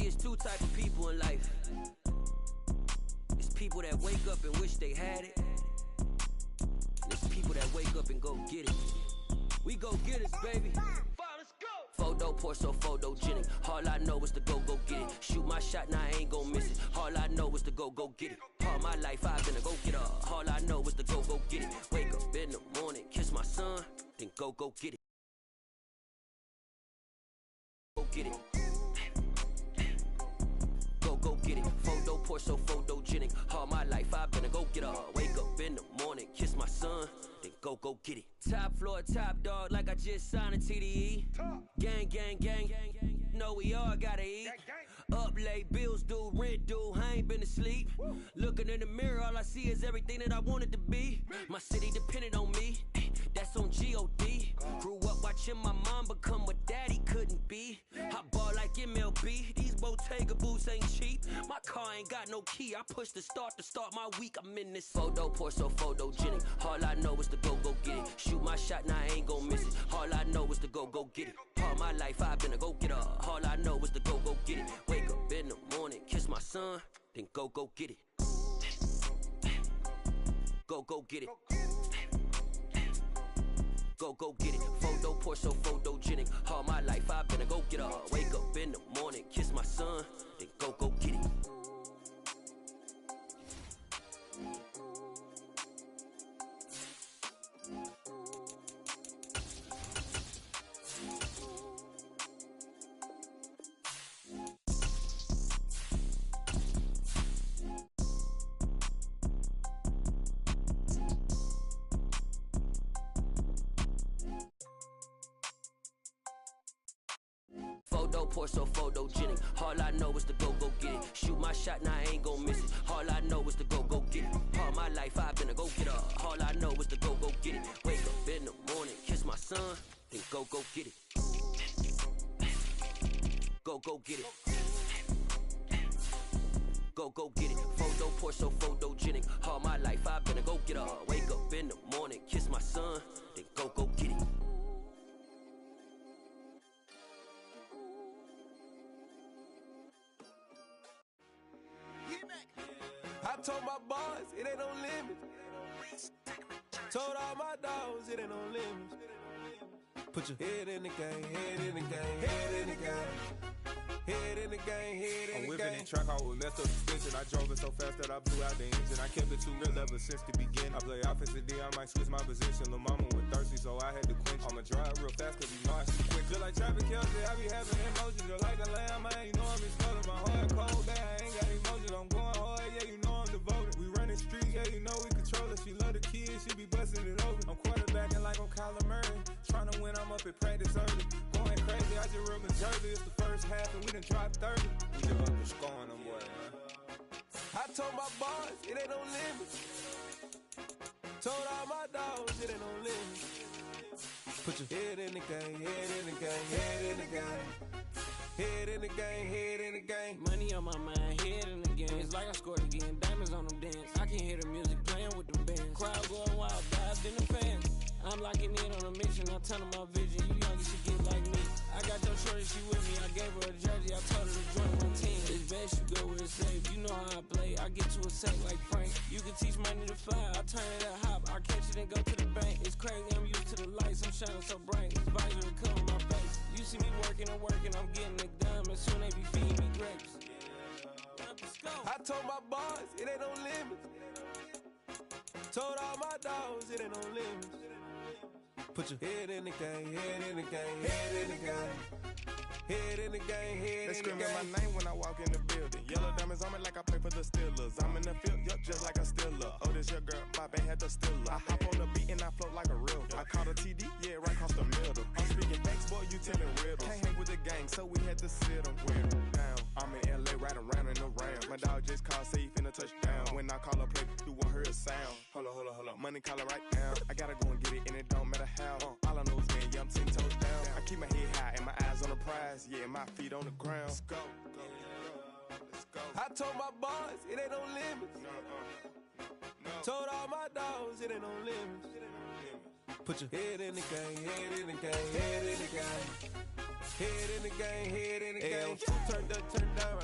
it's two type of people in life. It's people that wake up and wish they had it. And it's people that wake up and go get it. We go get it, baby. Let's go. Photo pour so photogenic. All I know is to go get it. Shoot my shot, now I ain't gon' miss it. All I know is to go get it. All my life I've been a go getter. All I know is to go get it. Wake up in the morning, kiss my son, then go get it. Go get it. Go get it. Photo pour so photogenic. All my life I've been a go getter. Wake up in the morning, kiss my son, then go get it. Top floor, top dog, like I just signed a TDE. Gang, gang, gang, gang, gang. Know we all gotta eat. Up late, bills due, rent due, I ain't been asleep. Looking in the mirror, all I see is everything that I wanted to be. My city depended on me, that's on G.O.D. Grew up watching my mom become what daddy couldn't be. I ball like MLB, these Bottega boots ain't cheap. My car ain't got no key, I push the start to start my week. I'm in this photo pour so photogenic. All I know is to go get it. Shoot my shot, now I ain't gon' miss it. All I know is to go get it. All my life I've been a go getter. All I know is to go get it. Wake up in the morning, kiss my son, then go get it. Go get it. Go get it. Photo pour so photogenic. All my life I've been a go getter. Wake up in the morning, kiss my son, then go get it. Photo pour so photogenic. All I know is to go get it. Shoot my shot, now I ain't gon' miss it. All I know is to go get it. All my life I've been a go getter. All I know is to go get it. Wake up in the morning, kiss my son, then go get it. Go get it. Go get it. Photo pour so photogenic. All my life I've been a go getter. Wake up in the morning, kiss my son, then go get it. I told my boys it ain't no limits. Told all my dogs it ain't no limits. Put your head in the game, head in the game, head in the game. Head in the game, head in the game. I'm whipping in track, I was messed up suspension. I drove it so fast that I blew out the engine. I kept it too real ever since the beginning. I play offensive D, I might switch my position. Lil' mama was thirsty, so I had to quench. I'ma drive real fast, cause you know I shoot quick. Just like traffic Kelsey, I be having emotions. Just like the lamb, I ain't know I'm exploding. My heart cold, damn, I ain't got emotions. I'm going hard, yeah, you know I'm devoted. We running streets, yeah, you know we control it. She love the kids, she be busting it over. I'm quarterbacking like I'm Kyler Murray. Trying to win, I'm up at practice early. Going crazy, I just rub my jersey. It's the first half and we done dropped 30. We just up and scoring them, boy, man. I told my boys it ain't no limits. Told all my dogs it ain't no limits. Put your head in the game, head in the game, head in the game. Head in the game, head in the game. Money on my mind, head in the game. It's like I scored again, diamonds on them dance. I can hear the music playing with the bands. Crowd going wild, vibes in the fans. I'm locking in on a mission, I'm telling my vision. You young, you should get like me. I got your shorty, she with me. I gave her a jersey, I told her to join my team. It's best you go where it's safe. You know how I play, I get to a sack like Frank. You can teach money to fly, I turn it up hop. I catch it and go to the bank. It's crazy, I'm used to the lights, I'm shining so bright. This visor will cover my face. You see me working and working, I'm getting it done. And soon they be feeding me grapes. I told my boys it ain't no limits. Told all my dogs it ain't no limits. Put your head in the game, head in the game, head in the game. Head in the game, head in the game. They screaming my name when I walk in the building. Yellow diamonds on me like I play for the Steelers. I'm in the field, yup, just like a Steeler. Oh, this your girl, my band had the Steeler. I hop on the beat and I float like a river. I caught a TD, yeah, right across the middle. I'm speaking thanks, boy, you telling riddles. Can't hang with the gang, so we had to sit them down. I'm in LA, riding around in the ram. My dog just called, say he finna touchdown. When I call a play, you won't hear a sound. Hold up, money call it right now. I gotta go and get it, and it don't matter how. All I know is, man, yeah, I'm 10 toes down. I keep my head high and my eyes on the prize. Yeah, my feet on the ground. Let's go. I told my boys it ain't no limits. Told all my dogs it ain't no limits. Put your head in the game, head in the game, head in the game. Head in the game, head in the game. Turned up, turned down,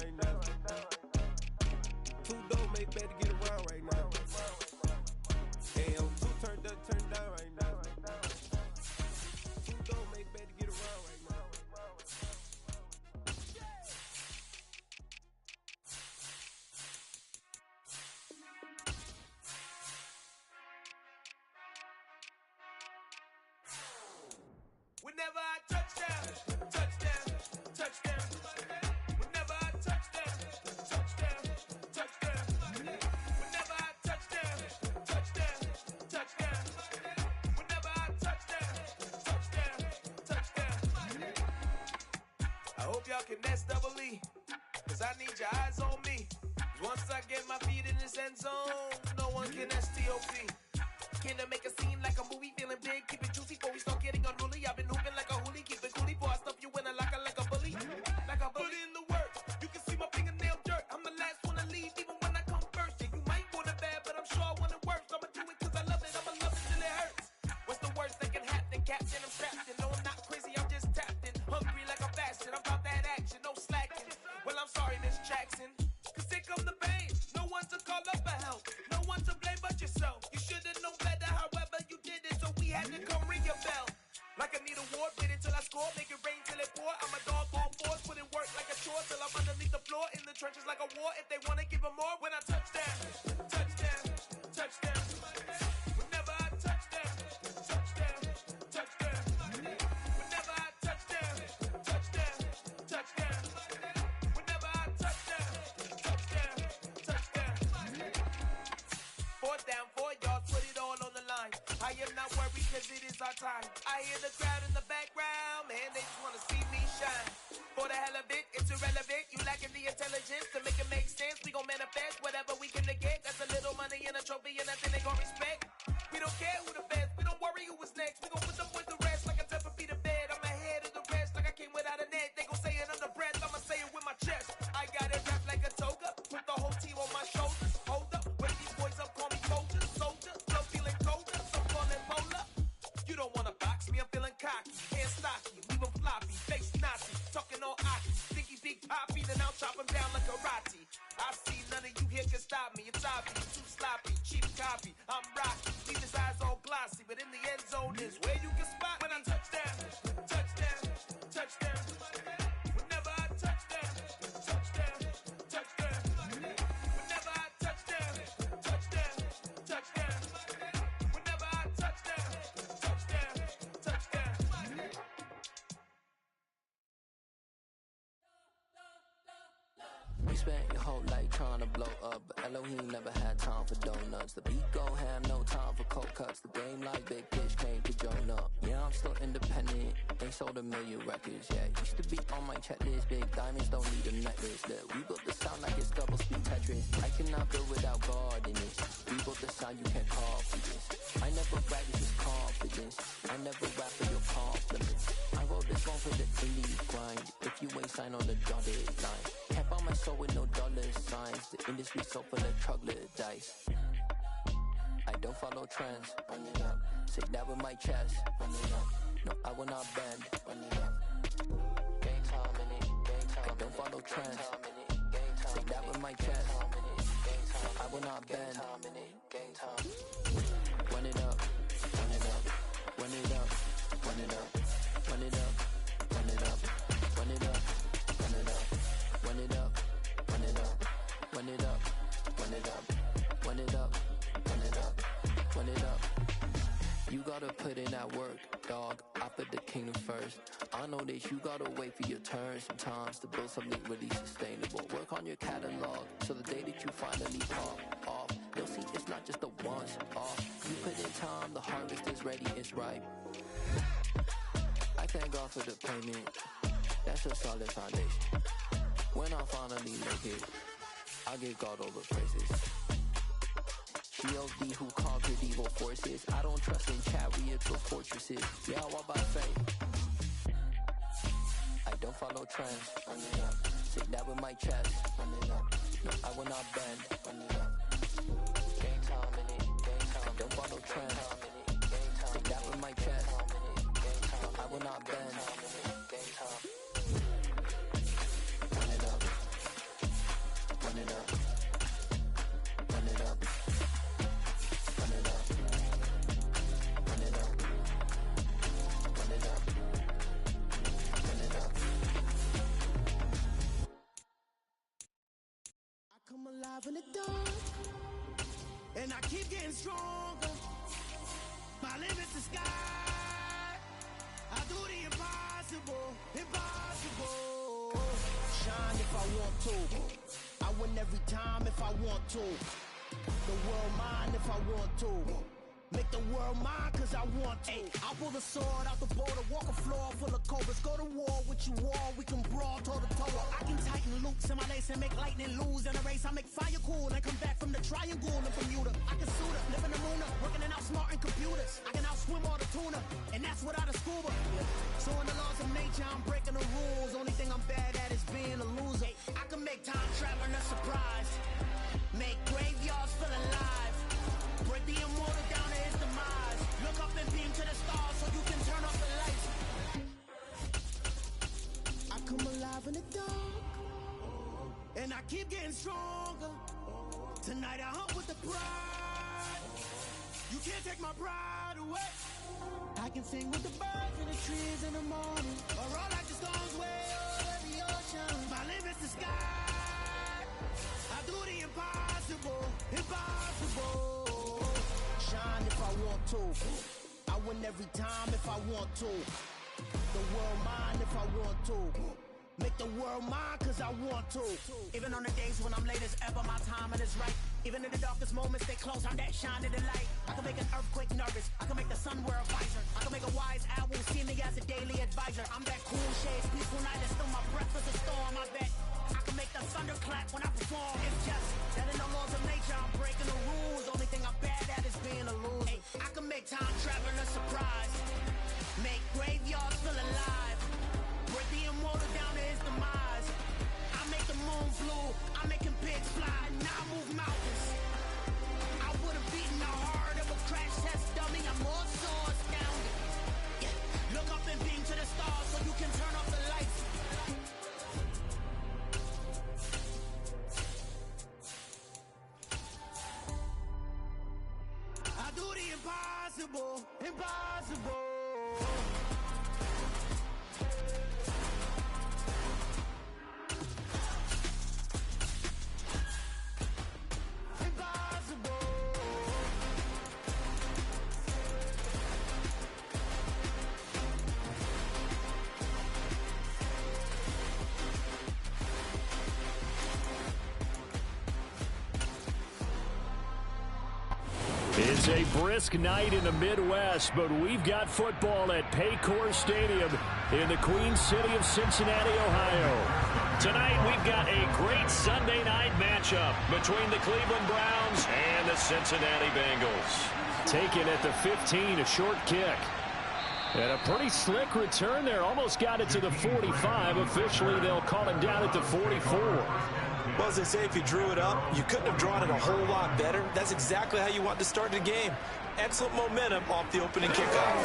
make better get around right now. Hey, I'm too turned up, turned down right now. Too don't make better get around right now. Whenever I touchdown, touchdown, touchdown. Whenever I touchdown, touchdown, touchdown. Whenever I touchdown, touchdown, touchdown. Whenever I touchdown, touchdown, touchdown. I hope y'all can nest double E, cause I need your eyes on me. Once I get my feet in this end zone, no one can STOP. Can I make a scene like a movie, feeling big, keep it juicy before we start getting unruly. I've been hooping like a hoolie, keep it coolie before I stuff you in a locker like a bully. Like a bully. Put in the work, you can see my fingernail dirt. I'm the last one to leave, even when I come first. Yeah, you might want it bad, but I'm sure I want it worse. I'ma do it cause I love it, I'ma love it till it hurts. What's the worst that can happen? Captain, I'm strapped in. No, I'm not crazy, I'm just tapped in. Hungry like I'm fasting, I'm about that action, no slacking. Well, I'm sorry, Miss Jackson, cause here come the pain. No one to call up for help, no one to blame but yourself. You should've known better, however you did it, so we had to come ring your bell. Like I need a war, wait until I score, make it rain till it pour. I'm a dog on force, put in work like a chore till I'm underneath the floor, in the trenches like a war. If they wanna give them more, when I touch down, touchdown, touchdown. Whenever I touchdown, touchdown, touchdown. Whenever I touchdown, touchdown, touchdown. Whenever I touchdown, touchdown, touchdown. Fourth down, 4 yards, put it all on the line. I am not worried cause it is our time. I hear the crowd in the background, man, they just wanna see me shine. For the hell of it, it's irrelevant. You lacking the intelligence to make it make sense. We gon' manifest whatever we can negate. That's a little money and a trophy and nothing they gon' respect. We don't care who the best, we don't worry who was next. We gon' put them with the rest like a 10 feet of bed. I'm ahead of the rest like I came without a net. They gon' say it under breath, I'ma say it with my chest. I got it wrapped like a toga, put the whole team on my shoulders. Hold up, wake these boys up, call me soldier, soldier. Flow feeling colder, some calling polar. You don't wanna box me, I'm feeling cocky, hands stocky, leave 'em floppy, face Nazi, talking all aki, stinky big poppy, then I'll chop 'em down like karate. I see none of you here can stop me, it's obvious, too sloppy, cheap copy, I'm rocky, leave his eyes all glossy, but in the end zone is where you can spot when I touchdown, touchdown, touchdown. Whenever I touchdown, touchdown, touchdown. Whenever I touchdown, touchdown, touchdown. Whenever I touchdown, touchdown, touchdown. You spent your whole life trying to blow up, but Elohim never had time for donuts. The beat go ham, no time for cold cuts. The game like Big Fish came to join up. Yeah, I'm still independent, ain't sold a million records yet. Used to be on my checklist, big diamonds don't need a necklace. Look, we built the sound like it's double speed Tetris. I cannot build without God in this. We built the sound you can't copy this. I never brag, it's just confidence. I never rap for your compliments. I wrote this song for the indie grind. If you ain't signed on the dotted line, can't buy my soul with no dollar signs. The industry so full of troglodytes. I don't follow trends. Run it up. Say that with my chest. Run it up. No, I will not bend. Run it up. Game time in it. Game time. I don't follow trends. Say that with my chest. No, I will not bend. Game time. Run it up. Run it up. Run it up. Run it up. Run it up. Run it up. Run it up. Run it up. Run it up. Run it up. Run it up. Run it up. Run it up. Run it up. Run it up. You gotta put in that work, dog. I put the kingdom first. I know that you gotta wait for your turn sometimes to build something really sustainable. Work on your catalog so the day that you finally pop off, you'll see it's not just a once off. You put in time, the harvest is ready, it's ripe. I thank God for the payment. That's a solid foundation. When I finally make it, I give God all the praises. G.O.D. who conquered evil forces. I don't trust in chariots or fortresses. Yeah, I walk by faith. I don't follow trends. Run it up. Say that with my chest. Run it up. No, I will not bend. Run it up. Game time in it. Game time. I don't follow trends. Say that with my chest. No, I will not bend. Game time. Run it up. Run it up. alive in the dark, and I keep getting stronger. My limit's the sky. I do the impossible, impossible. Shine if I want to. I win every time if I want to. The world mine if I want to. Make the world mine cause I want to. I'll pull the sword out the border, walk a floor full of cobras. Go to war with you all, we can brawl toe to toe. I can tighten loops in my lace and make lightning lose in a race. I make fire cool and come back from the triangle in Bermuda. I can suit up, live in the moon, working and outsmarting computers. I can outswim all the tuna, and that's without a scuba. So in the laws of nature, I'm breaking the rules. Only thing I'm bad at is being a loser. I can make time traveling a surprise, make graveyards feel alive, break the immortal down to his demise. Look up and beam to the stars so you can turn off the lights. I come alive in the dark, and I keep getting stronger. Tonight I hunt with the pride. You can't take my pride away. I can sing with the birds and the trees in the morning, or roll like the stones way over the ocean. My limit's the sky. I do the impossible, impossible. Shine if I want to. I win every time if I want to. The world mine if I want to. Make the world mine cause I want to. Even on the days when I'm late as ever, my timing is right. Even in the darkest moments, stay close, I'm that shine of the light. I can make an earthquake nervous, I can make the sun wear a visor. I can make a wise owl see me as a daily advisor. I'm that cool shades, peaceful night, and still my breath is a storm, I bet. I can make the thunder clap when I perform. It's just that in the laws of nature, I'm breaking the rules. Only thing I'm bad at is being a loser. I can make time traveling a surprise, make graveyards feel alive, break the immortal down to his demise. I make the moon blue, I'm making pigs fly, now I move mountains. I would've beaten the heart of a crash test dummy. I'm more so astounded. Yeah. Look up and beam to the stars so you can turn off the lights. I do the impossible, impossible. It's a brisk night in the Midwest, but we've got football at Paycor Stadium in the Queen City of Cincinnati, Ohio. Tonight, we've got a great Sunday night matchup between the Cleveland Browns and the Cincinnati Bengals. Taken at the 15, a short kick. And a pretty slick return there. Almost got it to the 45. Officially, they'll call him down at the 44. Well, as they say, if you drew it up, you couldn't have drawn it a whole lot better. That's exactly how you want to start the game. Excellent momentum off the opening kickoff.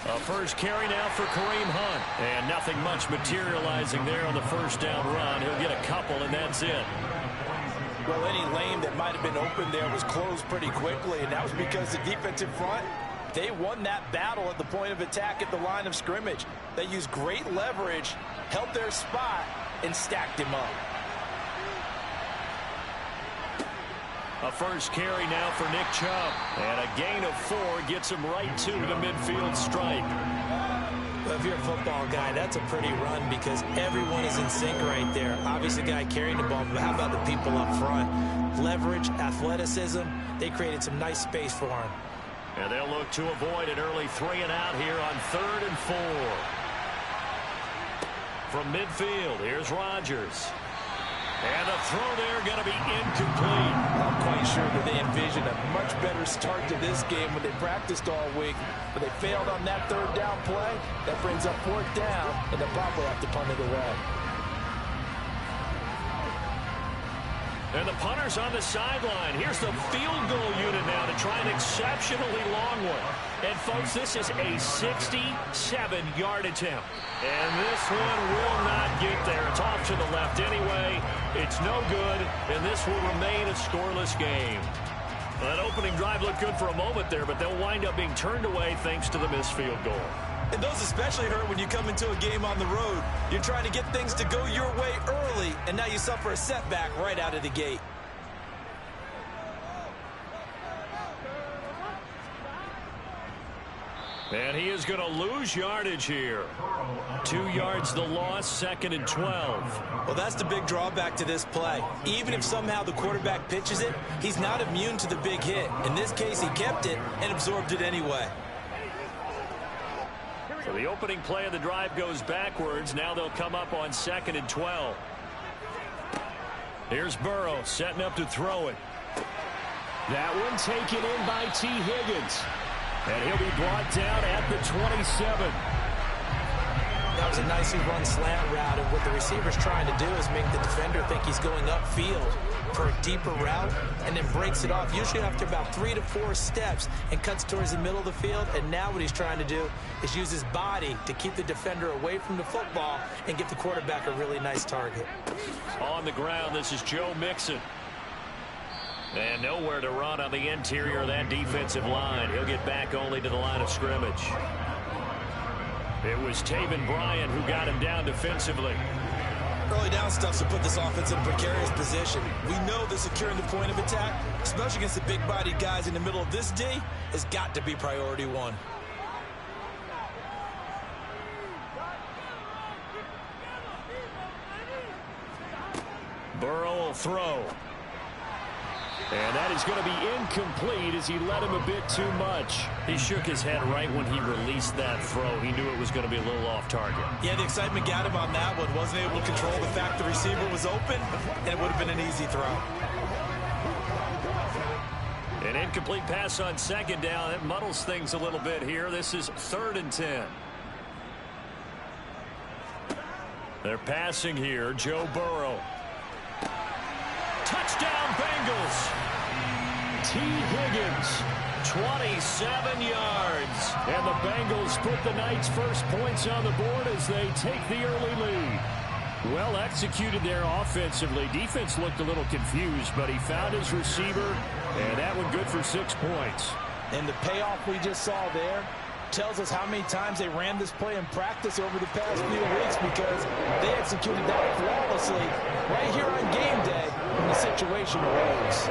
A first carry now for Kareem Hunt. And nothing much materializing there on the first down run. He'll get a couple, and that's it. Well, any lane that might have been open there was closed pretty quickly, and that was because the defensive front, they won that battle at the point of attack at the line of scrimmage. They used great leverage, held their spot, and stacked him up. A first carry now for Nick Chubb. And a gain of 4 gets him right to the midfield stripe. Well, if you're a football guy, that's a pretty run because everyone is in sync right there. Obviously, the guy carrying the ball, but how about the people up front? Leverage, athleticism, they created some nice space for him. And they'll look to avoid an early 3 and out here on 3rd and 4. From midfield, here's Rodgers. And the throw there going to be incomplete. I'm quite sure that they envisioned a much better start to this game when they practiced all week, but they failed on that 3rd down play. That brings up 4th down, and they'll probably have to punt it away. And the punter's on the sideline. Here's the field goal unit now to try an exceptionally long one. And, folks, this is a 67-yard attempt. And this one will not get there. It's off to the left anyway. It's no good, and this will remain a scoreless game. Well, that opening drive looked good for a moment there, but they'll wind up being turned away thanks to the missed field goal. And those especially hurt when you come into a game on the road. You're trying to get things to go your way early, and now you suffer a setback right out of the gate. And he is going to lose yardage here. 2 yards the loss, 2nd and 12. Well, that's the big drawback to this play. Even if somehow the quarterback pitches it, he's not immune to the big hit. In this case, he kept it and absorbed it anyway. So the opening play of the drive goes backwards. Now they'll come up on 2nd and 12. Here's Burrow setting up to throw it. That one taken in by T. Higgins. And he'll be brought down at the 27. That was a nicely run slant route, and what the receiver's trying to do is make the defender think he's going upfield for a deeper route, and then breaks it off, usually after about 3 to 4 steps, and cuts towards the middle of the field. And now what he's trying to do is use his body to keep the defender away from the football and give the quarterback a really nice target. On the ground, this is Joe Mixon. And nowhere to run on the interior of that defensive line. He'll get back only to the line of scrimmage. It was Taven Bryan who got him down defensively. Early down stuffs to put this offense in a precarious position. We know that securing the point of attack, especially against the big-bodied guys in the middle of this D, has got to be priority one. Burrow will throw. And that is going to be incomplete as he led him a bit too much. He shook his head right when he released that throw. He knew it was going to be a little off target. Yeah, the excitement got him on that one. Wasn't able to control the fact the receiver was open, and it would have been an easy throw. An incomplete pass on 2nd down. It muddles things a little bit here. This is 3rd and 10. They're passing here. Joe Burrow. Touchdown Bengals. T. Higgins, 27 yards. And the Bengals put the Knights' first points on the board as they take the early lead. Well executed there offensively. Defense looked a little confused, but he found his receiver, and that one good for 6 points. And the payoff we just saw there tells us how many times they ran this play in practice over the past few weeks, because they executed that flawlessly right here on game day when the situation arose.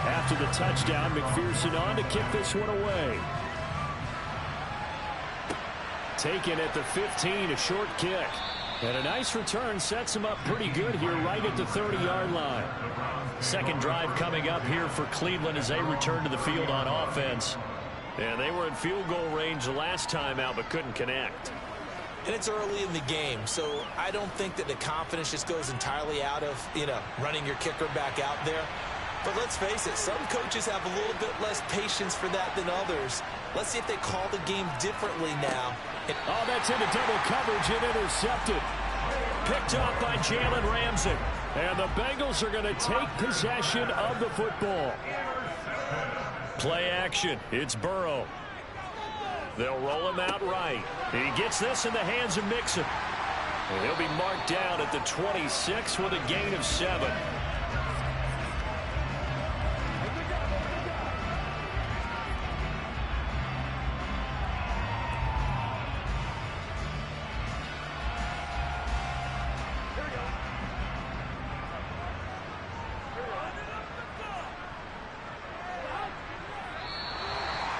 After the touchdown, McPherson on to kick this one away. Taken at the 15, a short kick. And a nice return sets him up pretty good here right at the 30-yard line. Second drive coming up here for Cleveland as they return to the field on offense. And they were in field goal range the last time out but couldn't connect. And it's early in the game, so I don't think that the confidence just goes entirely out of, running your kicker back out there. But let's face it, some coaches have a little bit less patience for that than others. Let's see if they call the game differently now. Oh, that's into double coverage and intercepted. Picked off by Jalen Ramsey. And the Bengals are going to take possession of the football. Play action. It's Burrow. They'll roll him out right. He gets this in the hands of Mixon. And he'll be marked down at the 26 with a gain of 7.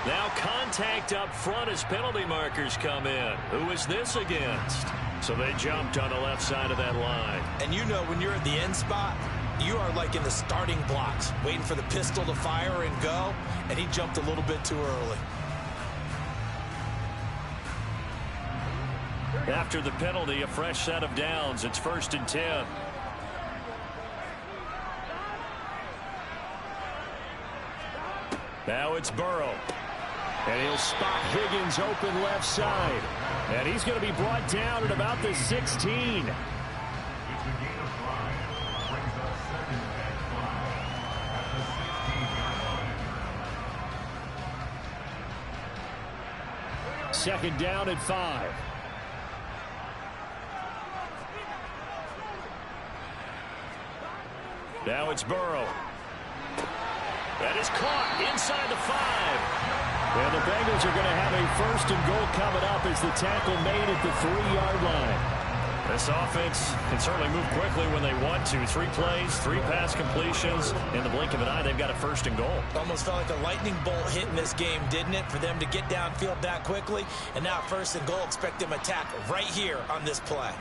Now contact up front as penalty markers come in. Who is this against? So they jumped on the left side of that line. And when you're at the end spot, you are like in the starting blocks, waiting for the pistol to fire and go, and he jumped a little bit too early. After the penalty, a fresh set of downs. It's 1st and 10. Now it's Burrow. And he'll spot Higgins open left side. And he's going to be brought down at about the 16. Second down at 5. Now it's Burrow. That is caught inside the 5. And the Bengals are going to have a 1st and goal coming up as the tackle made at the 3-yard line. This offense can certainly move quickly when they want to. 3 plays, 3 pass completions. In the blink of an eye, they've got a 1st and goal. Almost felt like a lightning bolt hit in this game, didn't it? For them to get downfield that quickly. And now 1st and goal, expect them to attack right here on this play.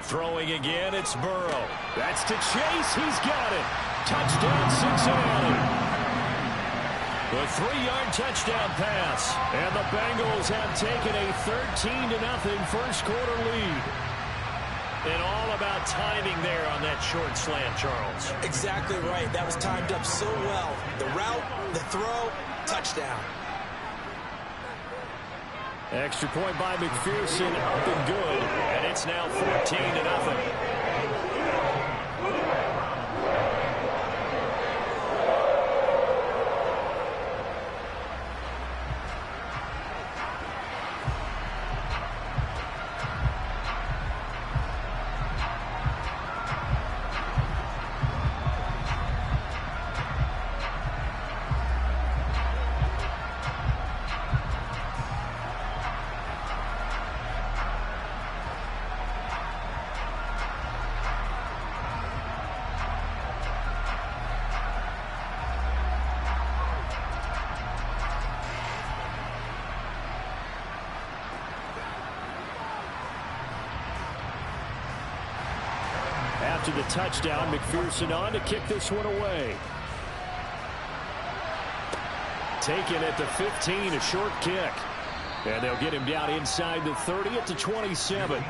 Throwing again, it's Burrow. That's to Chase. He's got it. Touchdown, Cincinnati. The 3-yard touchdown pass. And the Bengals have taken a 13-0 first quarter lead. And all about timing there on that short slant, Charles. Exactly right. That was timed up so well. The route, the throw, touchdown. Extra point by McPherson, up and good. And it's now 14-0. After the touchdown, McPherson on to kick this one away. Taken at the 15, a short kick. And they'll get him down inside the 30 at the 27.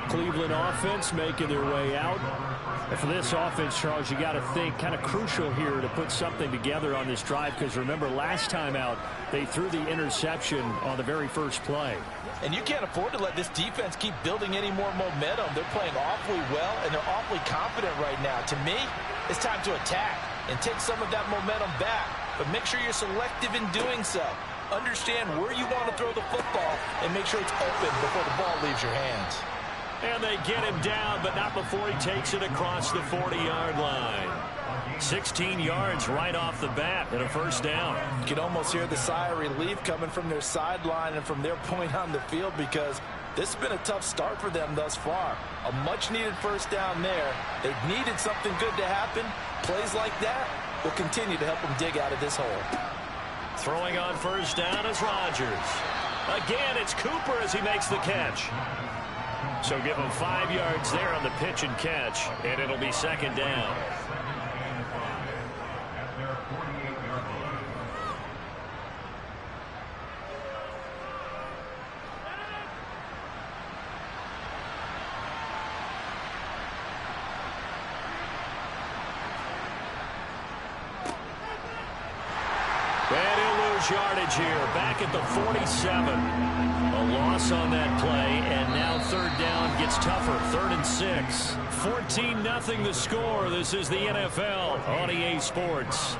Cleveland offense making their way out. And for this offense, Charles, you got to think kind of crucial here to put something together on this drive, because remember last time out they threw the interception on the very first play. And you can't afford to let this defense keep building any more momentum. They're playing awfully well, and they're awfully confident right now. To me, it's time to attack and take some of that momentum back. But make sure you're selective in doing so. Understand where you want to throw the football and make sure it's open before the ball leaves your hands. And they get him down, but not before he takes it across the 40-yard line. 16 yards right off the bat and a first down. You can almost hear the sigh of relief coming from their sideline and from their point on the field, because this has been a tough start for them thus far. A much-needed first down there. They needed something good to happen. Plays like that will continue to help them dig out of this hole. Throwing on first down is Rodgers. Again, it's Cooper as he makes the catch. So give him 5 yards there on the pitch and catch, and it'll be second down. And he'll lose yardage here, back at the 47. A loss on that play, and now third down gets tougher. 3rd and 6. 14-0 the score. This is the NFL on EA Sports.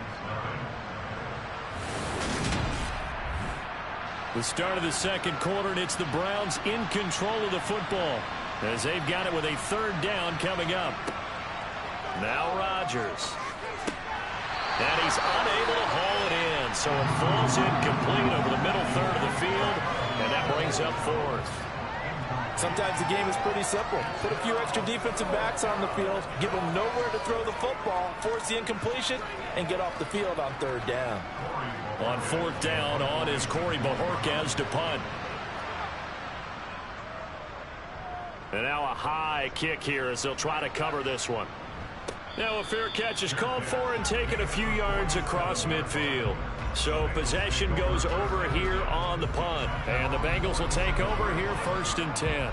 The start of the second quarter, and it's the Browns in control of the football as they've got it with a third down coming up. Now Rodgers. And he's unable to haul it in, so it falls incomplete over the middle third of the field, and that brings up 4th. Sometimes the game is pretty simple. Put a few extra defensive backs on the field, give them nowhere to throw the football, force the incompletion, and get off the field on third down. On 4th down, on is Corey Bojorquez to punt. And now a high kick here as they'll try to cover this one. Now a fair catch is called for and taken a few yards across midfield. So possession goes over here on the punt. And the Bengals will take over here 1st and 10.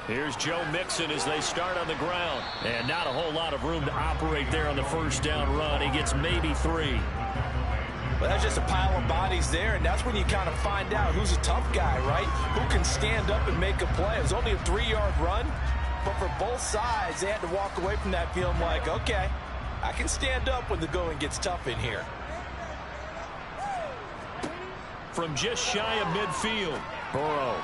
Here's Joe Mixon as they start on the ground. And not a whole lot of room to operate there on the first down run. He gets maybe 3. Well, that's just a pile of bodies there, and that's when you kind of find out who's a tough guy, right? Who can stand up and make a play. It was only a 3-yard run, but for both sides, they had to walk away from that feeling like, okay, I can stand up when the going gets tough in here. From just shy of midfield, Burrow.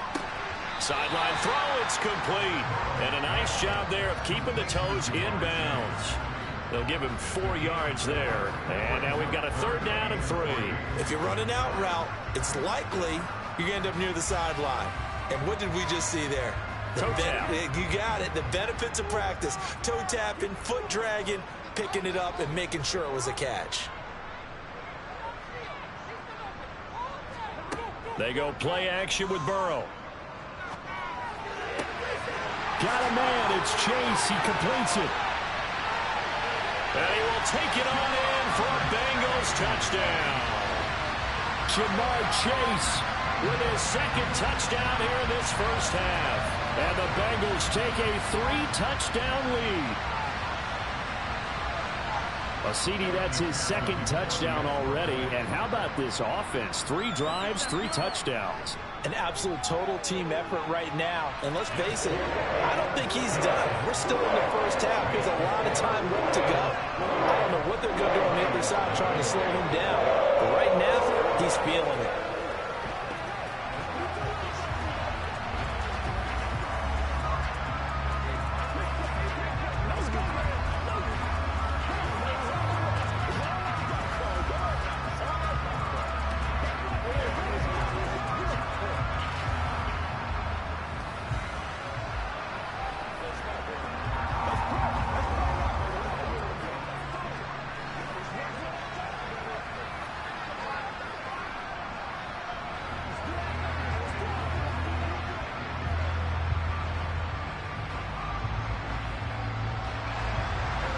Sideline throw, it's complete. And a nice job there of keeping the toes inbounds. They'll give him 4 yards there. And now we've got a 3rd down and 3. If you run an out route, it's likely you're going to end up near the sideline. And what did we just see there? Toe tap. You got it. The benefits of practice. Toe tapping, foot dragging, picking it up, and making sure it was a catch. They go play action with Burrow. Got a man. It's Chase. He completes it. And he will take it on in for a Bengals touchdown. Jamar Chase with his 2nd touchdown here in this first half. And the Bengals take a 3-touchdown lead. Well, CD, that's his 2nd touchdown already. And how about this offense? 3 drives, 3 touchdowns. An absolute total team effort right now. And let's face it, I don't think he's done. We're still in the first half. There's a lot of time left to go. I don't know what they're going to do on the other side trying to slow him down. But right now, he's feeling it.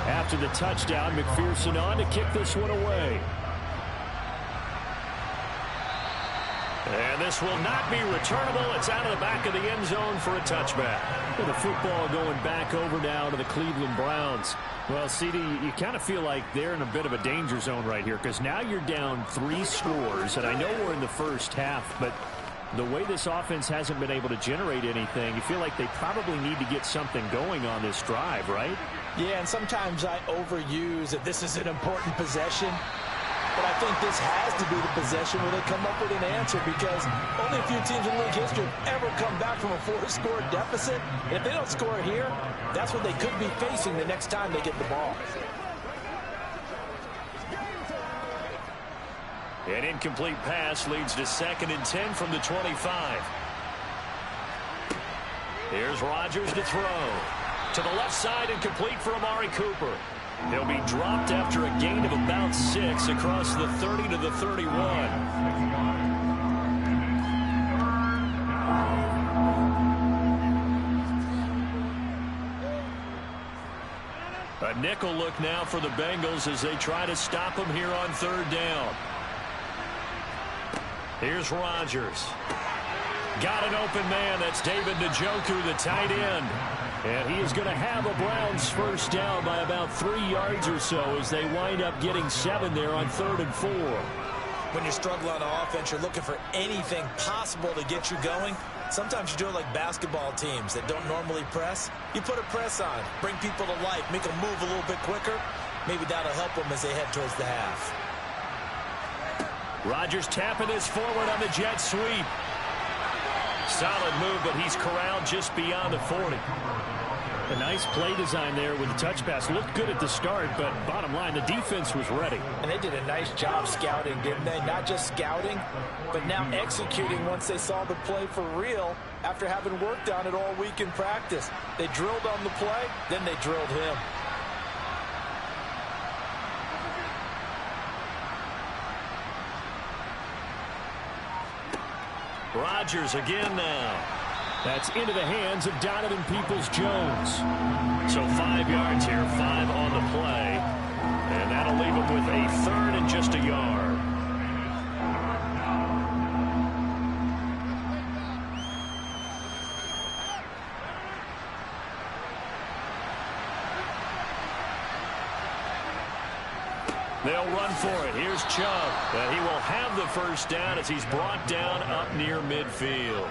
After the touchdown, McPherson on to kick this one away. And this will not be returnable. It's out of the back of the end zone for a touchback. With the football going back over now to the Cleveland Browns. Well, CD, you kind of feel like they're in a bit of a danger zone right here because now you're down 3 scores. And I know we're in the first half, but the way this offense hasn't been able to generate anything, you feel like they probably need to get something going on this drive, right? Yeah, and sometimes I overuse that this is an important possession. But I think this has to be the possession where they come up with an answer because only a few teams in league history have ever come back from a 4-score deficit. And if they don't score here, that's what they could be facing the next time they get the ball. An incomplete pass leads to 2nd and 10 from the 25. Here's Rodgers to throw. To the left side and complete for Amari Cooper. He'll be dropped after a gain of about 6 across the 30 to the 31. A nickel look now for the Bengals as they try to stop him here on 3rd down. Here's Rodgers. Got an open man. That's David Njoku, the tight end. And he is going to have a Browns first down by about 3 yards or so as they wind up getting 7 there on 3rd and 4. When you're struggling on offense, you're looking for anything possible to get you going. Sometimes you do it like basketball teams that don't normally press. You put a press on, bring people to life, make them move a little bit quicker. Maybe that'll help them as they head towards the half. Rodgers tapping this forward on the jet sweep. Solid move, but he's corralled just beyond the 40. A nice play design there with the touch pass. Looked good at the start, but bottom line, the defense was ready. And they did a nice job scouting, didn't they? Not just scouting, but now executing once they saw the play for real after having worked on it all week in practice. They drilled on the play, then they drilled him. Rodgers again now. That's into the hands of Donovan Peoples-Jones. So 5 yards here, 5 on the play. And that'll leave him with a third and just a yard. They'll run for it. Here's Chubb. And he will have the first down as he's brought down up near midfield.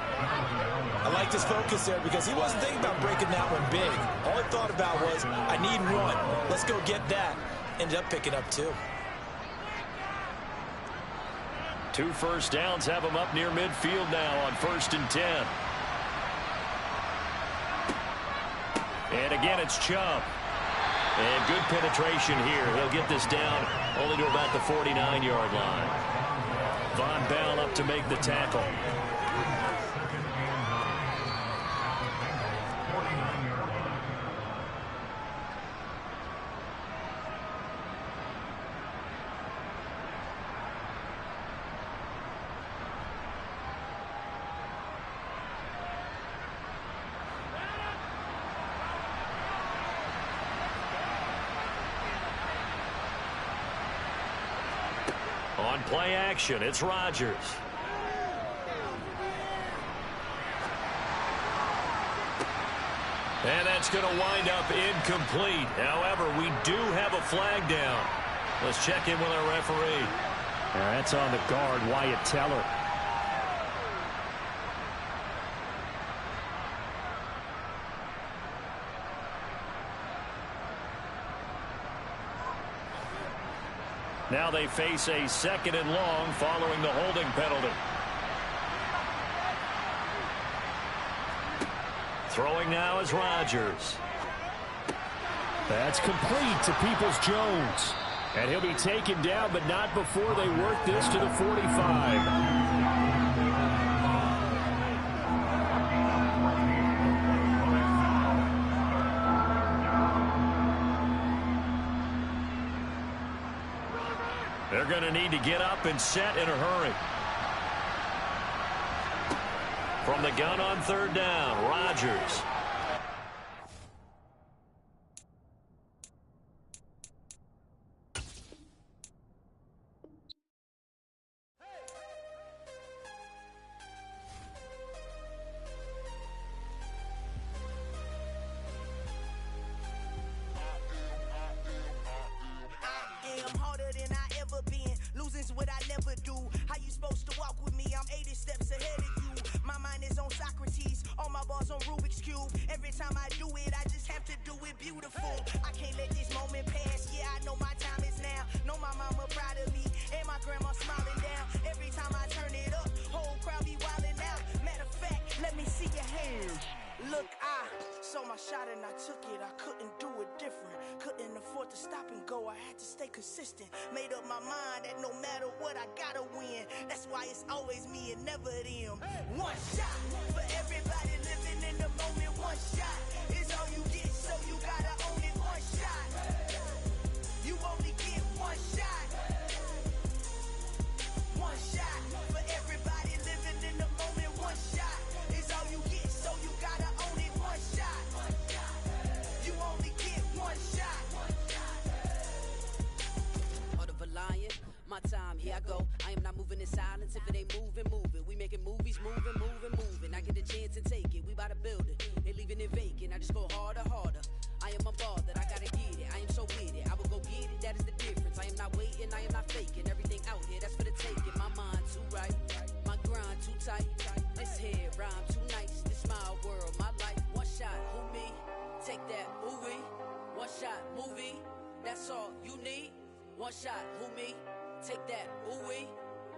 I liked his focus there because he wasn't thinking about breaking that one big. All he thought about was, I need one. Let's go get that. Ended up picking up 2. 2 first downs have him up near midfield now on 1st and 10. And again, it's Chubb. And good penetration here. He'll get this down only to about the 49-yard line. Von Bell up to make the tackle. On play action, it's Rodgers. And that's going to wind up incomplete. However, we do have a flag down. Let's check in with our referee. That's on the guard, Wyatt Teller. Now they face a 2nd and long following the holding penalty. Throwing now is Rodgers. That's complete to Peoples-Jones. And he'll be taken down, but not before they work this to the 45. They're going to need to get up and set in a hurry. From the gun on 3rd down, Rodgers. Consistent, made up my mind that no matter what I gotta win. That's why it's always me and never them. One shot for everybody living in the moment. One shot is all you get, so you gotta own it. One shot, you only get one shot. One shot for everybody living in the moment. One shot is all you get, so you gotta own it. One shot, you only get one shot. My time, here I go. I am not moving in silence. If it ain't moving, moving. We making movies, moving, moving, moving. I get a chance and take it. We bout to build it. They leaving it vacant. I just go harder, harder. I am a ball that I gotta get it. I am so with it. I will go get it. That is the difference. I am not waiting. I am not faking. Everything out here, that's for the taking. My mind too right. My grind too tight. This head rhyme too nice. This my world, my life. One shot, who me? Take that movie. One shot, movie. That's all you need. One shot, who me? Take that, ooh-wee.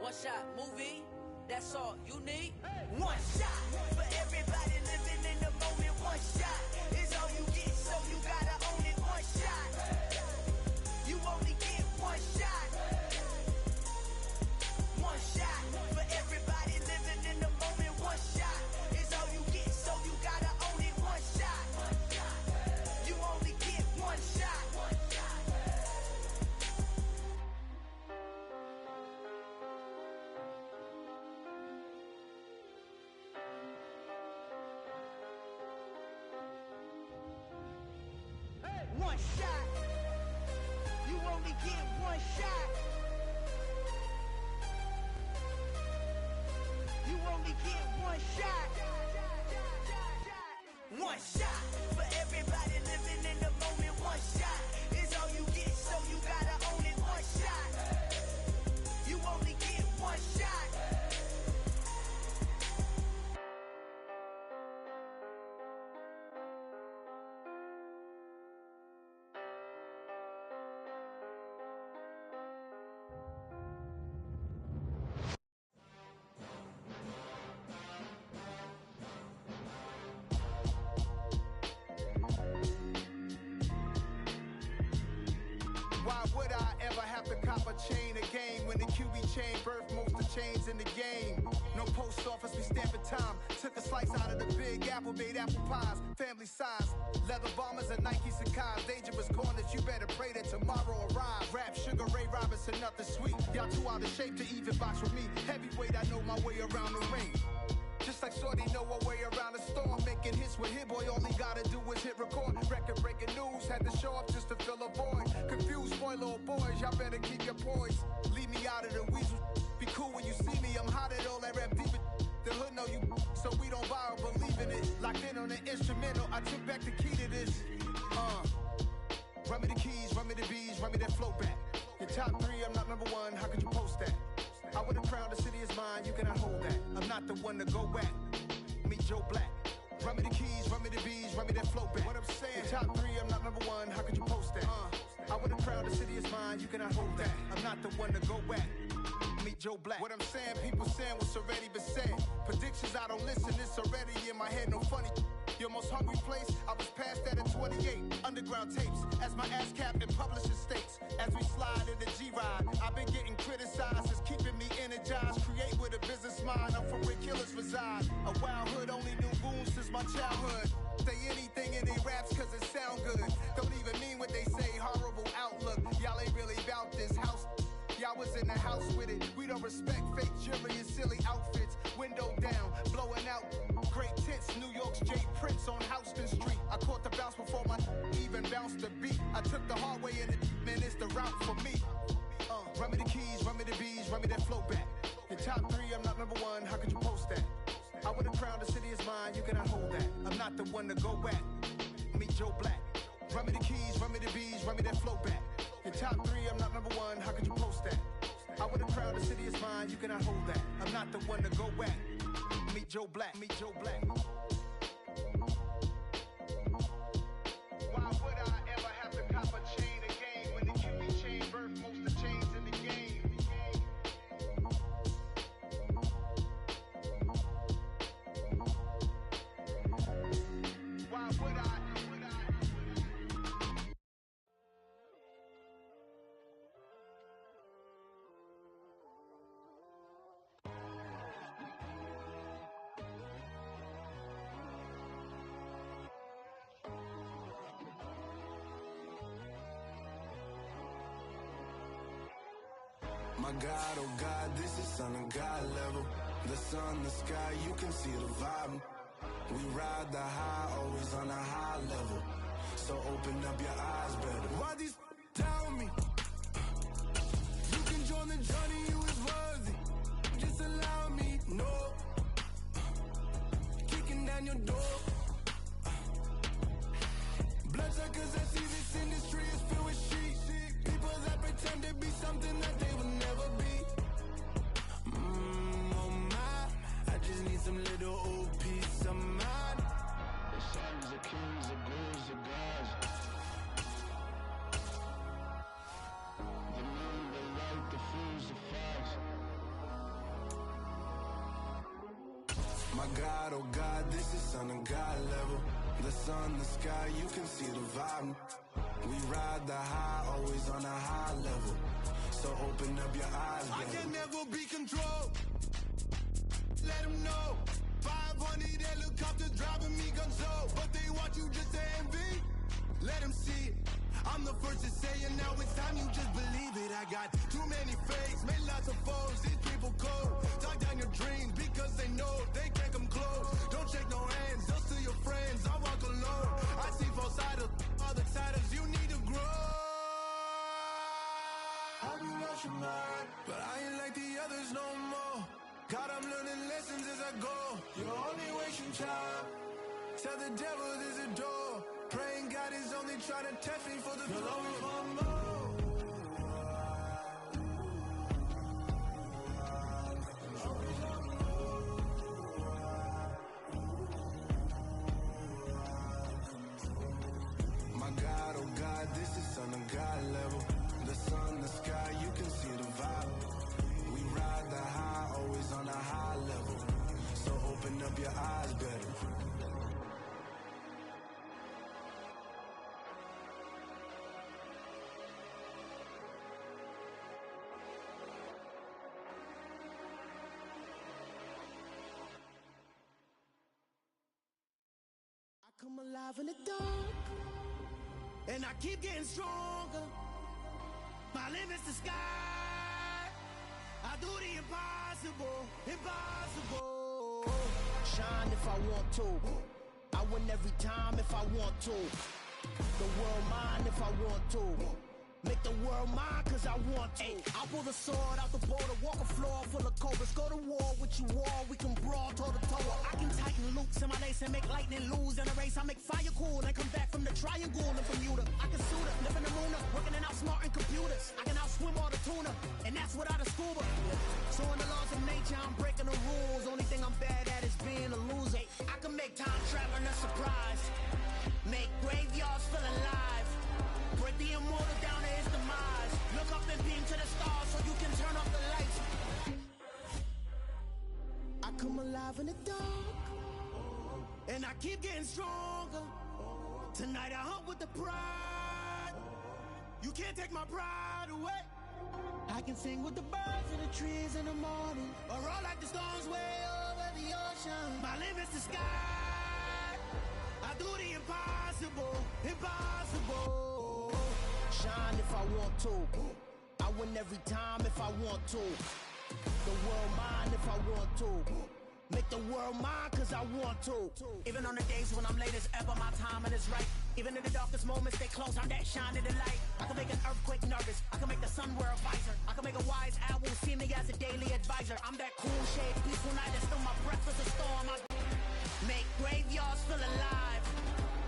One shot, movie. That's all you need. One shot for everybody living in the moment. One shot is all you get, so you gotta own it. One shot, you only get one shot. One shot for everybody living in the moment. One shot is all you get, so you gotta own it. One shot, you only get one shot. one shot. You only get one shot. You only get one shot. One shot for everybody living in the moment. One shot is all you get, so you gotta own it. One shot. You only get one shot. Why would I ever have to cop a chain a game when the QB chain birthed most of chains in the game? No post office, we stamping time. Took a slice out of the big apple, made apple pies, family size. Leather bombers and Nike Sacai's. Dangerous corners, you better pray that tomorrow arrives. Rap, Sugar Ray Robinson, nothing sweet. Y'all too out of shape to even box with me. Heavyweight, I know my way around the ring. Just like Shorty know her way around the storm. Making hits with Hit Boy, all he gotta do is hit record. Record breaking news, had to show up just to fill a void. Confused boy, little boys, y'all better keep your poise. Leave me out of the weasel. Be cool when you see me, I'm hot at all that rap deep. The hood know you, so we don't borrow, believe in it. Locked in on the instrumental, I took back the key to this. Run me the keys, run me the bees, run me that flow back. Your top three, I'm not number one, how could you post that? I would have crowned the city is mine, you cannot hold that. I'm not the one to go back. Meet Joe Black. Run me the keys, run me the bees, run me that flow back. What I'm saying, top three, I'm not number one, how could you post that? I would have crowned the city is mine, you cannot hold that. I'm not the one to go back. Meet Joe Black. What I'm saying, people saying what's already been said. Predictions, I don't listen, it's already in my head, no funny. Your most hungry place, I was past that at 28. Underground tapes, as my ass cap in publishing states. As we slide in the G-Ride, I've been getting criticized, it's keeping me energized. Create with a business mind, I'm from where killers reside. A wild hood, only knew goons since my childhood. Say anything in they raps cause it sound good. Don't even mean what they say, horrible outlook. Y'all ain't really about this house. Y'all was in the house with it. We don't respect fake jewelry and silly outfits. Window down, blowing out great tits. New York's Jay Prince on Houston Street. I caught the bounce before my even bounced the beat. I took the hard way in it, man, it's the route for me. Run me the keys, run me the bees, run me that flow back. Your top three, I'm not number one, how could you post that? I would have crowned the city is mine, you cannot hold that. I'm not the one to go back. Meet Joe Black. Run me the keys, run me the bees, run me that flow back. Your top three, I'm not number one, how could you post that? I would have crowned the city is mine, you cannot hold that. I'm not the one to go back. Meet Joe Black, meet Joe Black. Why would I ever have to cop a chain a game when the QB chain birthed most of the chains in the game? Why would I? My God, oh God, this is Son of God level. The sun, the sky, you can see the vibe. We ride the high, always on a high level. So open up your eyes better. Why these tell me? You can join the journey, you is worthy. Just allow me, no. Kicking down your door. Bloodsuckers, I see this industry is filled with sheep. People that pretend to be something that they will never be. Oh my, I just need some little old peace of mind. The sons of kings, the ghouls, the gods. The moon, the light, the fools, the facts. My God, oh God, this is Son of God level. The sun, the sky, you can see the vibe. We ride the high, always on a high level. So open up your eyes, baby. I can never be controlled. Let them know. 500 helicopters driving me gonzo. But they want you just to envy. Let them see it. I'm the first to say it, now it's time you just believe it. I got too many fakes, made lots of foes. These people cold. Talk down your dreams because they know they can't come close. Don't shake no hands, just to your friends. I walk alone. I see both sides, other siders, you know. God, I'm learning lessons as I go. You're only wasting time. Tell the devil there's a door. Praying God is only trying to test me for the glory. My God, oh God, this is on a God level. The sun, the sky, you can see the vibe. We ride the high, always on a high level. So open up your eyes better. I come alive in the dark, and I keep getting stronger. My limit's the sky. I do the impossible, impossible. Shine if I want to. I win every time if I want to. The world mine if I want to. Make the world mine cause I want to. I pull the sword out the border, walk a floor full of cobras. Go to war with you all, we can brawl toe to toe. I can tighten loops in my lace and make lightning lose in a race. I make fire cool and come back from the triangle and Bermuda. I can suit up, live in the moon, working and outsmarting computers. I can outswim all the tuna, and that's without a scuba. So in the laws of nature, I'm breaking the rules. Only thing I'm bad at is being a loser. I can make time traveling a surprise, make graveyards feel alive, break the immortal down to his demise. Look up and beam to the stars so you can turn off the lights. I come alive in the dark, and I keep getting stronger. Tonight I hunt with the pride. You can't take my pride away. I can sing with the birds in the trees in the morning, or roll like the storms way over the ocean. My limit's the sky. I do the impossible, impossible. Shine if I want to. I win every time if I want to. The world mine if I want to. Make the world mine cause I want to. Even on the days when I'm late as ever, my timing is right. Even in the darkest moments, stay close, I'm that shine in the light. I can make an earthquake nervous, I can make the sun wear a visor. I can make a wise owl see me as a daily advisor. I'm that cool shade, peaceful night, and still my breath is a storm. I make graveyards feel alive,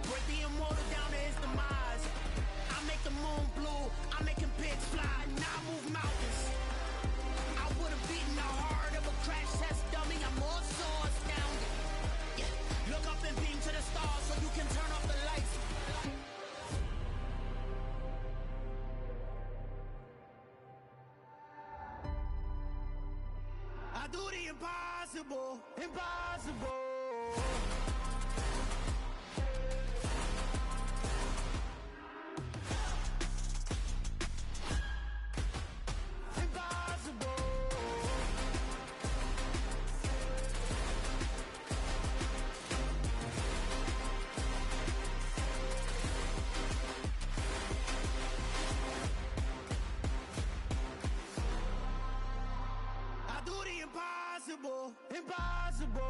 break the immortal down to his demise. I make the moon blue, I'm making pigs fly, now I move mountains. I would've beaten the heart of a crash test dummy, I'm more so astounded. Yeah. Look up and beam to the stars so you can turn off the lights. I do the impossible, impossible. Impossible, impossible.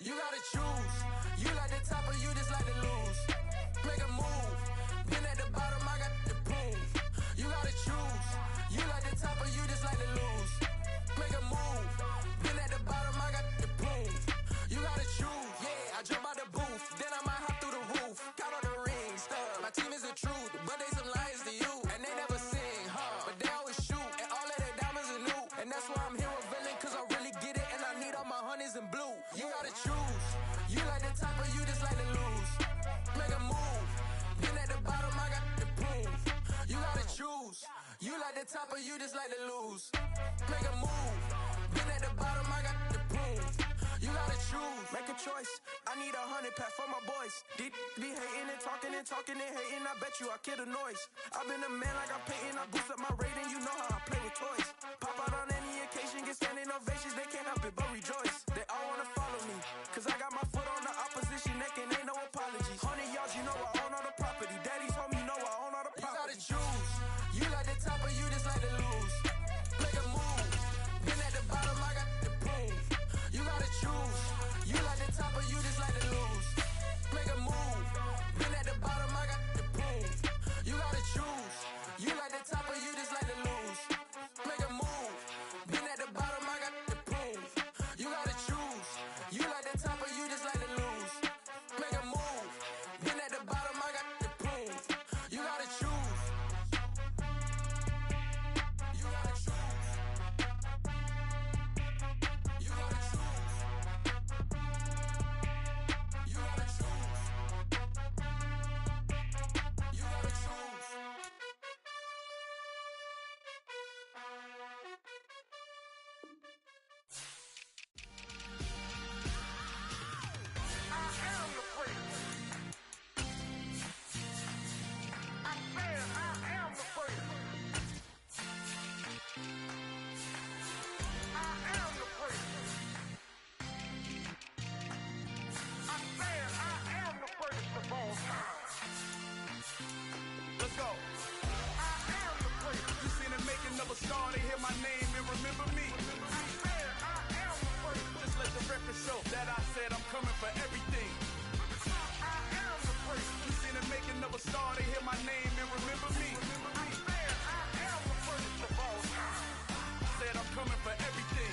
You gotta choose. You like the top or you just like to lose. Make a move. Been at the bottom, I got the proof. You gotta choose. You like the top or you just like to lose. Make a move. Been at the bottom, I got the proof. You gotta choose. Yeah, I jump out the booth, then I might hop through the roof. Count on the rings, my team is the truth, but they some liars to you. And they never sing, but they always shoot. And all of their diamonds are new. And that's why I'm here revealing, cause I really get it. And I need all my honeys in blue. You gotta choose. You like the top or you just like to lose. Make a move. Been at the bottom, I got the proof. You gotta choose. You like the top or you just like to lose. Make a move. Been at the bottom, I got the proof. You gotta choose. Make a choice. I need 100 pack for my boys. Be hating and talking and talking and hating. I bet you I kill the noise. I've been a man like I'm Peyton. I boost up my rating. You know how I play with toys. Pop out on any occasion, get standing ovations. They can't help it but rejoice. They all wanna follow me, cause I got my foot on the opposition neck and ain't no apologies. 100 yards, you know I own all the property. Daddy told me, you know I own all the property. You gotta choose. You like the top or you just like to lose. Make a move. Been at the bottom, I got the proof. You gotta choose. Let's go. I am the place. You seen the making of a star, they hear my name and remember me. I said I am the place. Just let the record show that I said I'm coming for everything. I am the place. You seen the making of a star, they hear my name and remember me. I said I am the first of all time. Said I'm coming for everything.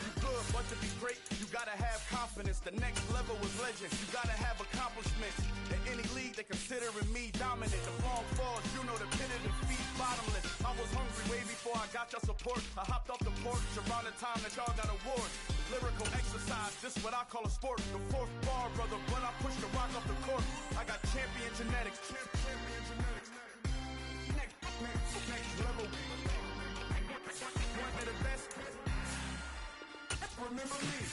You good, but to be great, you gotta have confidence. The next level was legend. You gotta have accomplishments. In any league, they considering me dominant. The long falls, you know the pit of defeat, bottomless. I was hungry way before I got your support. I hopped off the porch around the time that y'all got awards. Lyrical exercise, this what I call a sport. The fourth bar, brother, when I push the rock off the court. I got champion genetics. Champion genetics. Next level. One of the best. Remember me.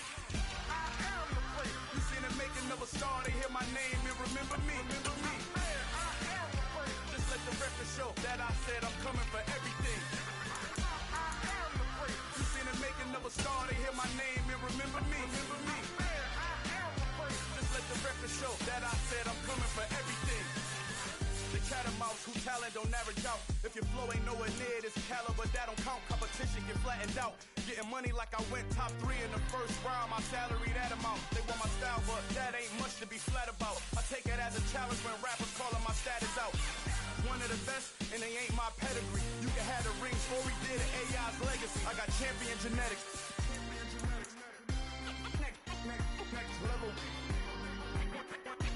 I am the place. You seen the making of a star, they hear my name and remember me. Remember me. I am the place. Just let the record show that I said I'm coming for everything. I am the place. You seen the making of a star, they hear my name and remember me. Remember me. I am the place. Just let the record show that I said I'm coming for everything. The catamounts who talent don't average out. If your flow ain't nowhere near this caliber, that don't count. Competition get flattened out. Getting money like I went top 3 in the first round. My salary that amount. They want my style, but that ain't much to be flat about. I take it as a challenge when rappers calling my status out. One of the best, and they ain't my pedigree. You can have the rings, or we did an AI's legacy. I got champion genetics. Next level.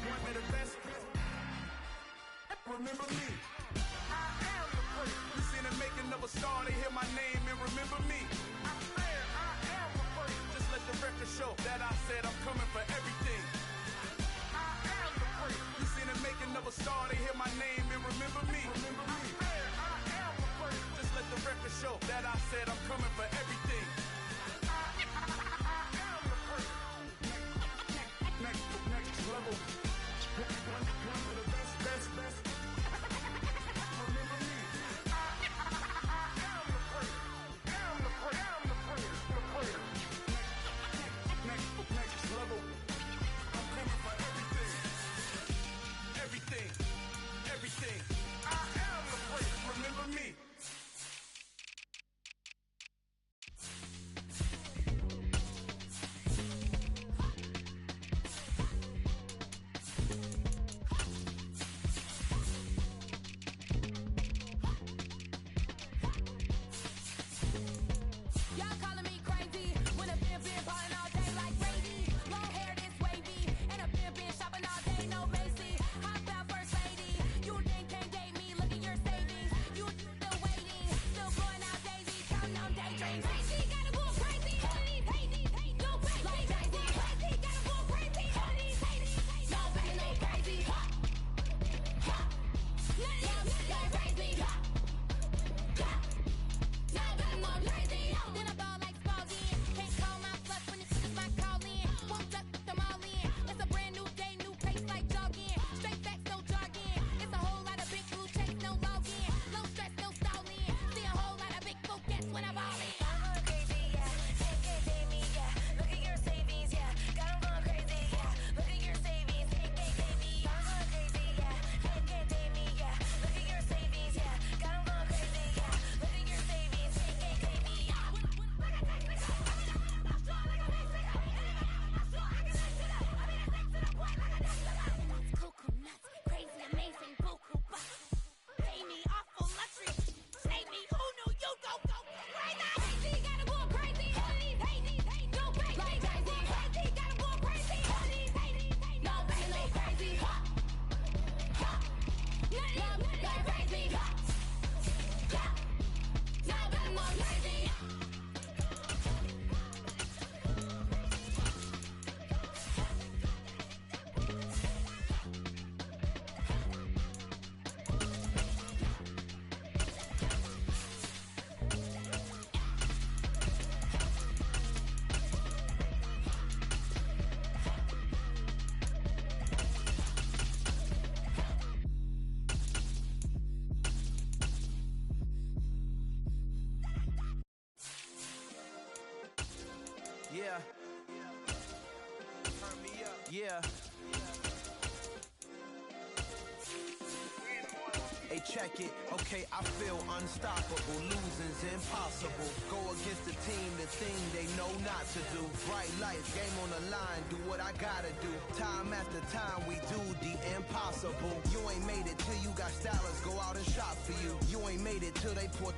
One of the best. Remember me. I am the place. You seen the making of a star, they hear my name and remember me. I said I am the place. Just let the record show that I said I'm coming for everything. I am the place. You seen the making of a star, they hear my name and remember me. Remember me. I said I am the place. Just let the record show that I said I'm coming for everything. I am the place. Next level. One of the best. Everything. I am the place. Remember me. Yeah. Turn me up. Yeah. Hey, check it, okay, I feel unstoppable. Losing's impossible. Go against the team, the thing they know not to do. Bright lights, game on the line, do what I gotta do. Time after time, we do the impossible. You ain't made it till you got stylists go out and shop for you. You ain't made it till they put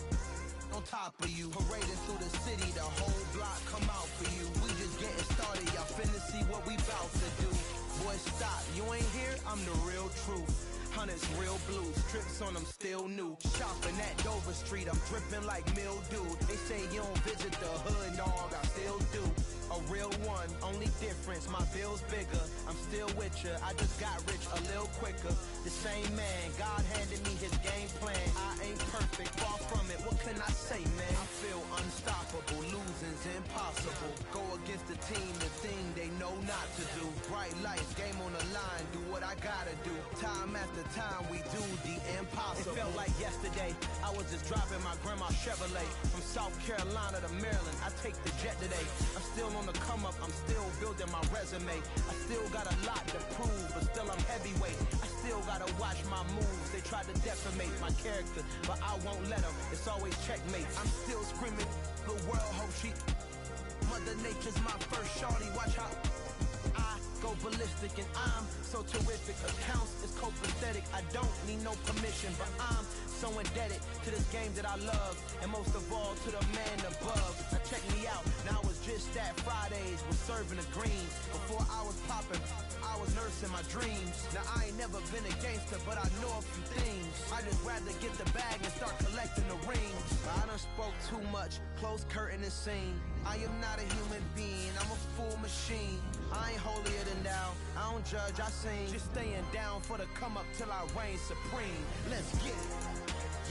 on top of you. Parading through the city, the whole block come out for you. We just getting started, y'all finna see what we bout to do. Boy, stop, you ain't here, I'm the real truth. Hunters, real blues, strips on them still new. Shopping at Dover Street, I'm dripping like mildew. They say you don't visit the hood, dog, I still do. A real one, only difference, my bill's bigger. I'm still with ya, I just got rich a little quicker. The same man, God handed me his game plan. I ain't perfect, far from it, what can I say, man? I feel unstoppable, losing's impossible. Go against the team, the thing they know not to do. Bright lights, game on the line, do what I gotta do. Time after time, we do the impossible. It felt like yesterday, I was just driving my grandma's Chevrolet. From South Carolina to Maryland, I take the jet today. I'm still on the come up, I'm still building my resume. I still got a lot to prove, but still I'm heavyweight. I still gotta watch my moves. They try to defamate my character, but I won't let them. It's always checkmate. I'm still screaming, the world hope she. Mother Nature's my first shorty, watch how I go ballistic and I'm so terrific. Accounts is copacetic, I don't need no permission, but I'm so indebted to this game that I love, and most of all to the man above. Now check me out, now it's just that Fridays was serving the greens. Before I was popping, I was nursing my dreams. Now I ain't never been a gangster, but I know a few things. I just rather get the bag and start collecting the rings. I done spoke too much, close curtain and scene. I am not a human being, I'm a full machine. I ain't holier than thou, I don't judge, I sing. Just staying down for the come up till I reign supreme. Let's get it.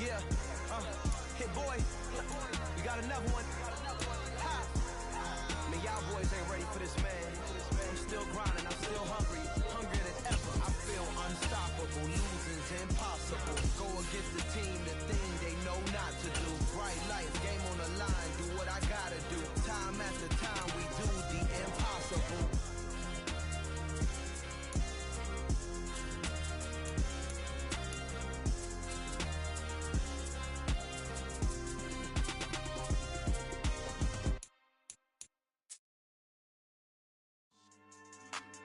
Yeah, hit boy, we got another one. Ha. Man, y'all boys ain't ready for this, man. I'm still grinding, I'm still hungry, hungrier than ever. I feel unstoppable, losing's impossible. Go against the team, the thing they know not to do. Bright lights, game on the line, do what I gotta do. Time after time, we do the impossible.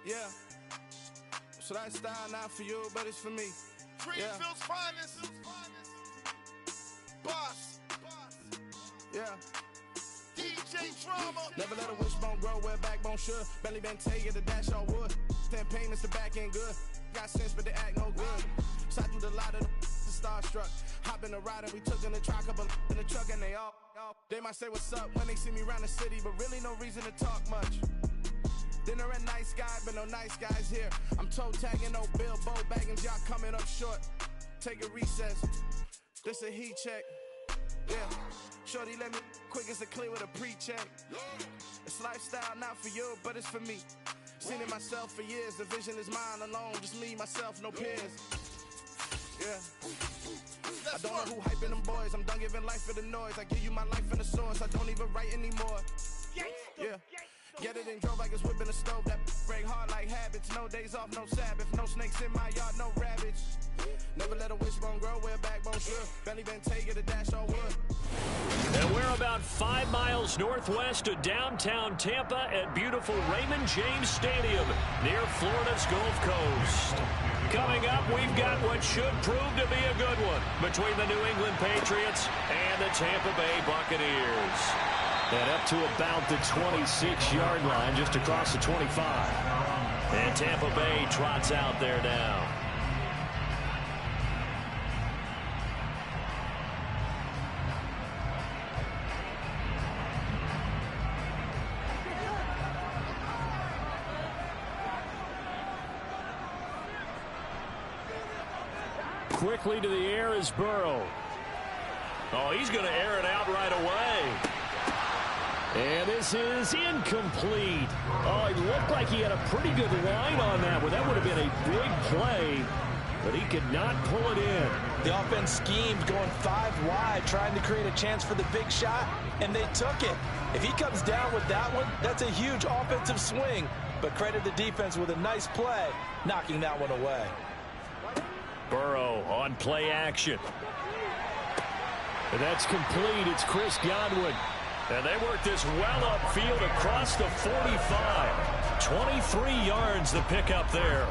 Yeah, so that style not for you, but it's for me. Greenfield's finest. Boss. Yeah. DJ Drama. Never let a wishbone grow where a backbone should. Belly been take it to dash on wood. 10 payments to back end good. Got sense, but they act no good. So I do the lot of the starstruck. Hop in the ride and we took in the truck, couple in the truck, and they all. They might say what's up when they see me around the city, but really no reason to talk much. Dinner at nice guy, but no nice guys here. I'm toe tagging, no Bilbo bagging, y'all coming up short. Take a recess. This a heat check. Yeah. Shorty let me quick as a clear with a pre-check. It's lifestyle not for you, but it's for me. Seen it myself for years. The vision is mine alone. Just me, myself, no peers. Yeah. I don't know who hyping them boys. I'm done giving life for the noise. I give you my life in the source. I don't even write anymore. Yeah. Get it and drove like it's whipping a stove. That break hard like habits. No days off, no Sabbath. No snakes in my yard, no rabbits. Never let a wishbone grow where a backbone should. Belly been take it to dash on wood. And we're about 5 miles northwest of downtown Tampa at beautiful Raymond James Stadium near Florida's Gulf Coast. Coming up, we've got what should prove to be a good one between the New England Patriots and the Tampa Bay Buccaneers. And up to about the 26-yard line, just across the 25. And Tampa Bay trots out there now. Quickly to the air is Burrow. Oh, he's going to air it out right away. And this is incomplete. Oh, it looked like he had a pretty good line on that one. That would have been a big play, but he could not pull it in. The offense schemed going 5 wide, trying to create a chance for the big shot, and they took it. If he comes down with that one, that's a huge offensive swing. But credit the defense with a nice play, knocking that one away. Burrow on play action. And that's complete. It's Chris Godwin. And they work this well upfield across the 45. 23 yards the pickup there.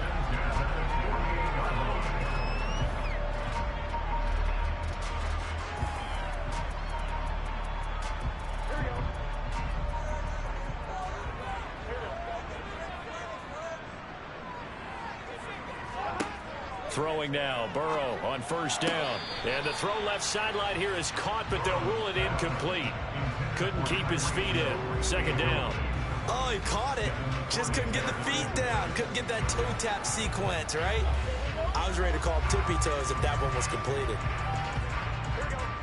Throwing now, Burrow on first down. And the throw left sideline here is caught, but they'll rule it incomplete. Couldn't keep his feet in. Second down. Oh, he caught it. Just couldn't get the feet down. Couldn't get that toe tap sequence, right? I was ready to call tippy toes if that one was completed.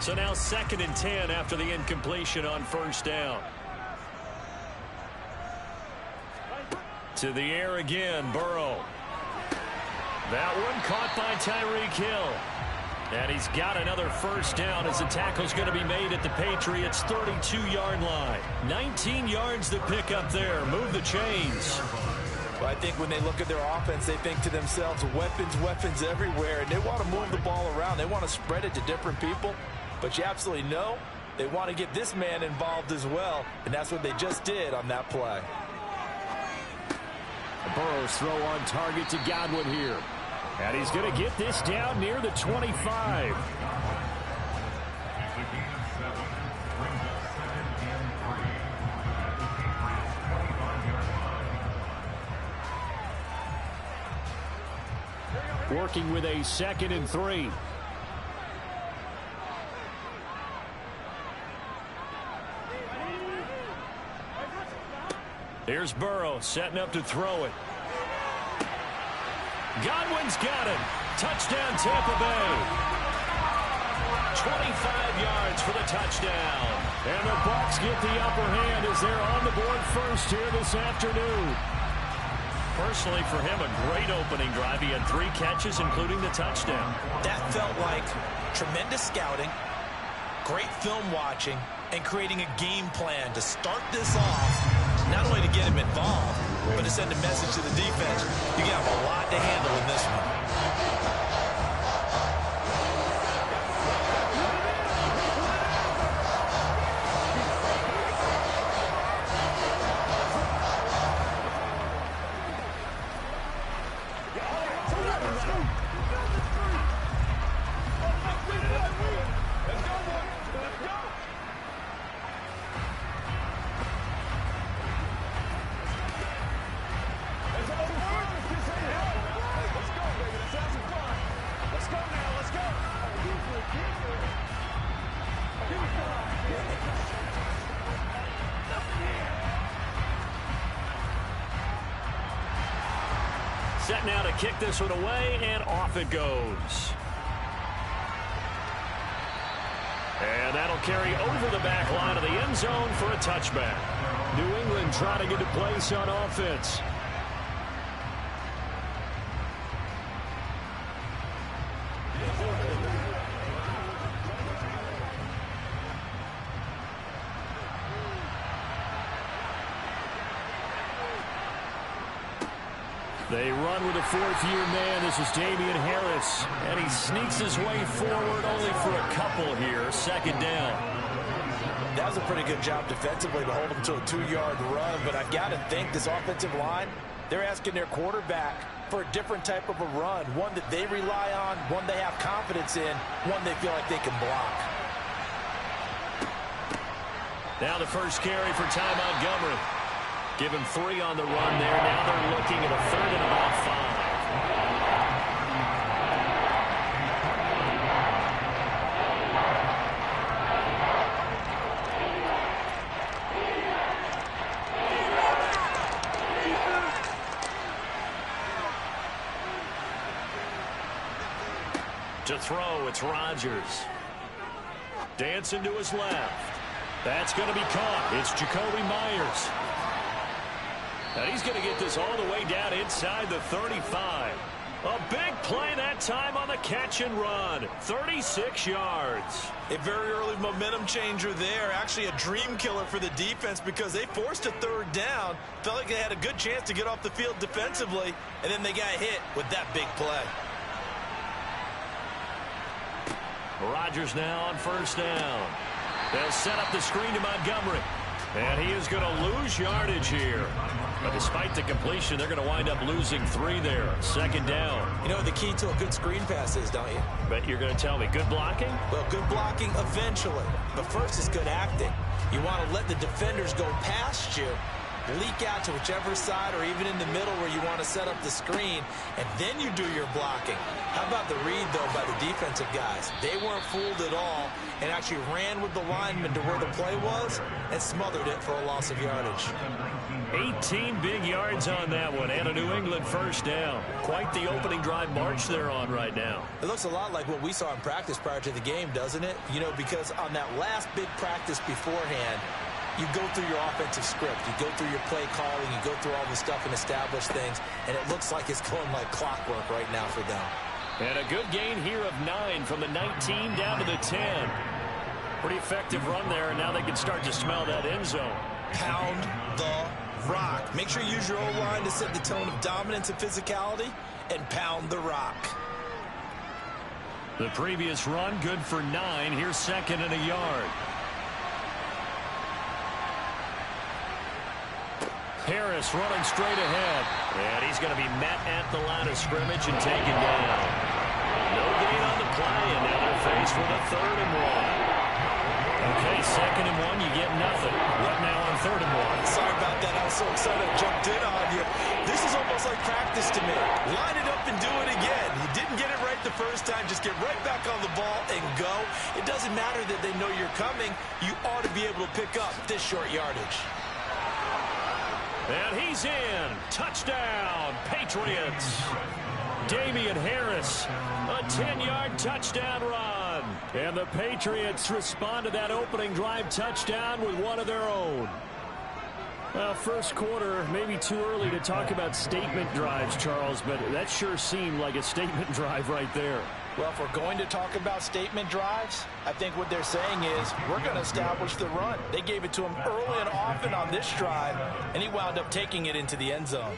So now 2nd and 10 after the incompletion on first down. To the air again, Burrow. That one caught by Tyreek Hill. And he's got another first down as the tackle's going to be made at the Patriots' 32-yard line. 19 yards to pick up there. Move the chains. Well, I think when they look at their offense, they think to themselves, weapons everywhere, and they want to move the ball around. They want to spread it to different people. But you absolutely know they want to get this man involved as well, and that's what they just did on that play. Burrow's throw on target to Godwin here. And he's going to get this down near the 25. Working with a 2nd and 3. Here's Burrow setting up to throw it. Godwin's got it. Touchdown, Tampa Bay. 25 yards for the touchdown. And the Bucs get the upper hand as they're on the board first here this afternoon. Personally, for him, a great opening drive. He had 3 catches, including the touchdown. That felt like tremendous scouting, great film watching, and creating a game plan to start this off, not only to get him involved, but to send a message to the defense. You got a lot to handle in this one. Set now to kick this one away, and off it goes. And that'll carry over the back line of the end zone for a touchback. New England trying to get a place on offense. They run with a 4th-year man. This is Damian Harris. And he sneaks his way forward only for a couple here. 2nd down. That was a pretty good job defensively to hold him to a 2-yard run. But I've got to think this offensive line, they're asking their quarterback for a different type of a run. One that they rely on, one they have confidence in, one they feel like they can block. Now the first carry for Ty Montgomery. Give him 3 on the run there. Now they're looking at a 3rd and about 5. To throw, it's Rodgers. Dancing to his left. That's going to be caught. It's Jacoby Myers. And he's going to get this all the way down inside the 35. A big play that time on the catch and run. 36 yards. A very early momentum changer there. Actually a dream killer for the defense because they forced a 3rd down. Felt like they had a good chance to get off the field defensively. And then they got hit with that big play. Rodgers now on first down. They'll set up the screen to Montgomery. And he is going to lose yardage here. But despite the completion, they're going to wind up losing 3 there. Second down. You know what the key to a good screen pass is, don't you? But you're going to tell me good blocking? Well, good blocking eventually. But first is good acting. You want to let the defenders go past you, leak out to whichever side or even in the middle where you want to set up the screen, and then you do your blocking. How about the read, though, by the defensive guys? They weren't fooled at all and actually ran with the lineman to where the play was and smothered it for a loss of yardage. 18 big yards on that one, and a New England first down. Quite the opening drive march they're on right now. It looks a lot like what we saw in practice prior to the game, doesn't it? You know, because on that last big practice beforehand, you go through your offensive script, you go through your play calling, you go through all the stuff and establish things, and it looks like it's going like clockwork right now for them. And a good gain here of 9 from the 19 down to the 10. Pretty effective run there, and now they can start to smell that end zone. Pound the rock. Make sure you use your O-line to set the tone of dominance and physicality, and pound the rock. The previous run, good for 9. Here's second and a yard. Harris running straight ahead. And he's going to be met at the line of scrimmage and taken down. No gain on the play, and now they're faced with a 3rd and 1. Okay, 2nd and 1, you get nothing. What now on 3rd and 1? Sorry about that. I was so excited I jumped in on you. This is almost like practice to me. Line it up and do it again. You didn't get it right the first time. Just get right back on the ball and go. It doesn't matter that they know you're coming. You ought to be able to pick up this short yardage. And he's in. Touchdown, Patriots. Damian Harris, a 10-yard touchdown run. And the Patriots respond to that opening drive touchdown with one of their own. Well, first quarter, maybe too early to talk about statement drives, Charles, but that sure seemed like a statement drive right there. Well, if we're going to talk about statement drives, I think what they're saying is we're going to establish the run. They gave it to him early and often on this drive, and he wound up taking it into the end zone.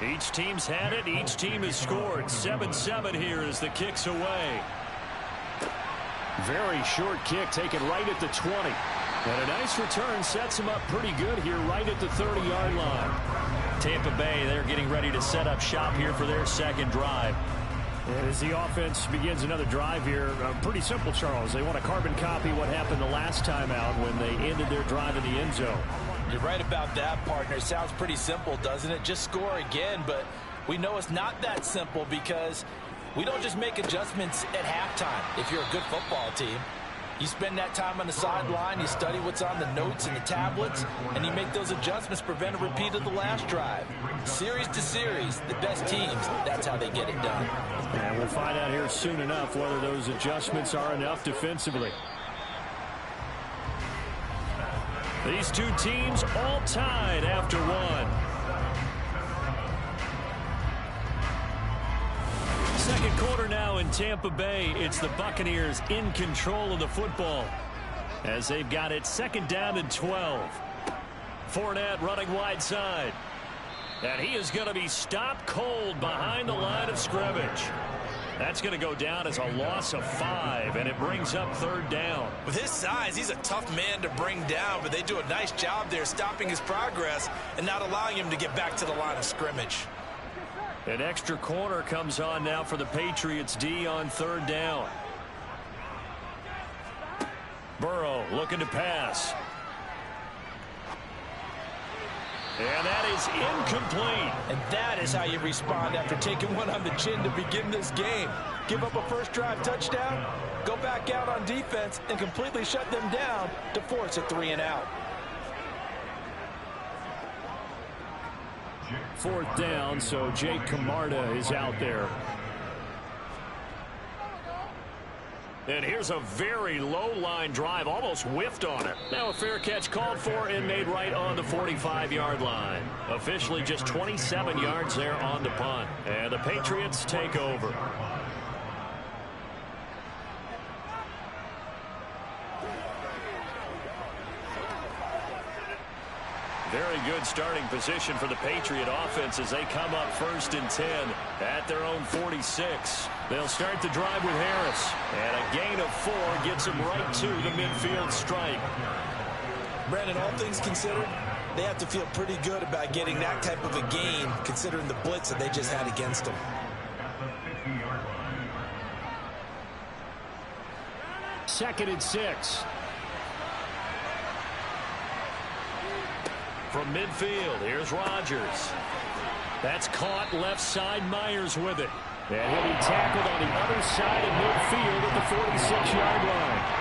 Each team's had it. Each team has scored. 7-7 here as the kick's away. Very short kick taken right at the 20. And a nice return sets him up pretty good here right at the 30-yard line. Tampa Bay, they're getting ready to set up shop here for their second drive. And as the offense begins another drive here, pretty simple, Charles. They want to carbon copy what happened the last time out when they ended their drive in the end zone. You're right about that, partner. Sounds pretty simple, doesn't it? Just score again, but we know it's not that simple because we don't just make adjustments at halftime if you're a good football team. You spend that time on the sideline, you study what's on the notes and the tablets, and you make those adjustments, prevent a repeat of the last drive. Series to series, the best teams, that's how they get it done. And we'll find out here soon enough whether those adjustments are enough defensively. These two teams all tied after one. Second quarter now in Tampa Bay. It's the Buccaneers in control of the football as they've got it 2nd down and 12. Fournette running wide side. And he is going to be stopped cold behind the line of scrimmage. That's going to go down as a loss of 5, and it brings up 3rd down. With his size, he's a tough man to bring down, but they do a nice job there stopping his progress and not allowing him to get back to the line of scrimmage. An extra corner comes on now for the Patriots D on 3rd down. Burrow looking to pass. And that is incomplete. And that is how you respond after taking one on the chin to begin this game. Give up a first drive touchdown, go back out on defense and completely shut them down to force a 3-and-out. 4th down, so Jake Camarda is out there. And here's a very low line drive, almost whiffed on it. Now a fair catch called for and made right on the 45-yard line. Officially just 27 yards there on the punt. And the Patriots take over. Very good starting position for the Patriot offense as they come up 1st and 10 at their own 46. They'll start the drive with Harris. And a gain of 4 gets them right to the midfield stripe. Brandon, all things considered, they have to feel pretty good about getting that type of a gain considering the blitz that they just had against them. Second and 6. From midfield, here's Rodgers. That's caught left side. Myers with it. And he'll be tackled on the other side of midfield at the 46-yard line.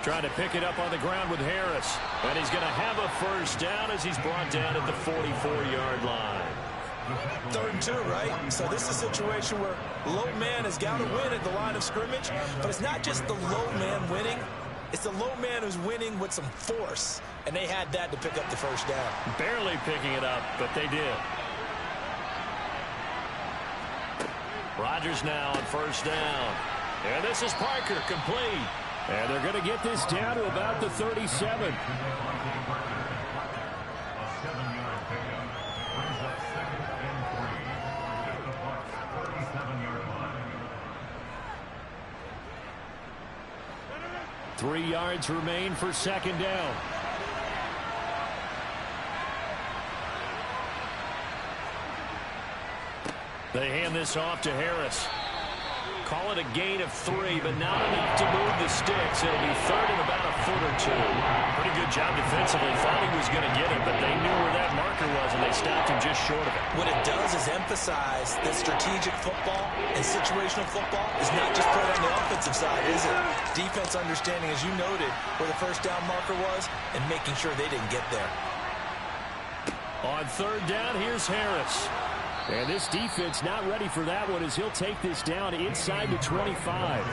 Trying to pick it up on the ground with Harris. And he's going to have a first down as he's brought down at the 44-yard line. 3rd and 2, right? So this is a situation where low man has got to win at the line of scrimmage. But it's not just the low man winning. It's the low man who's winning with some force. And they had that to pick up the first down. Barely picking it up, but they did. Rodgers now on 1st down. And this is Parker, complete. And they're going to get this down to about the 37. Three yards remain for 2nd down. They hand this off to Harris. Call it a gain of 3, but not enough to move the sticks. It'll be 3rd and about a foot or 2. Pretty good job defensively. Thought he was going to get it, but they knew where that marker was, and they stopped him just short of it. What it does is emphasize that strategic football and situational football is not just played on the offensive side, is it? Defense understanding, as you noted, where the first down marker was and making sure they didn't get there. On 3rd down, here's Harris. And this defense not ready for that one as he'll take this down inside the 25.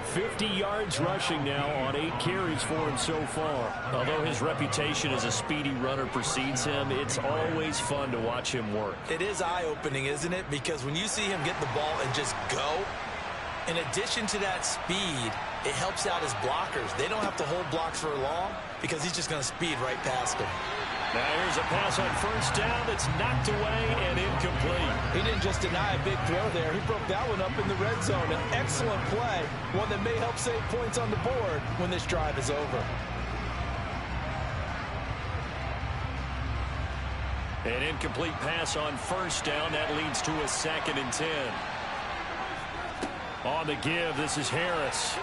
50 yards rushing now on 8 carries for him so far. Although his reputation as a speedy runner precedes him, it's always fun to watch him work. It is eye-opening, isn't it? Because when you see him get the ball and just go, in addition to that speed, it helps out his blockers. They don't have to hold blocks for long because he's just going to speed right past them. Now here's a pass on 1st down that's knocked away and incomplete. He didn't just deny a big throw there. He broke that one up in the red zone. An excellent play, one that may help save points on the board when this drive is over. An incomplete pass on 1st down. That leads to a 2nd and 10. On the give, this is Harris.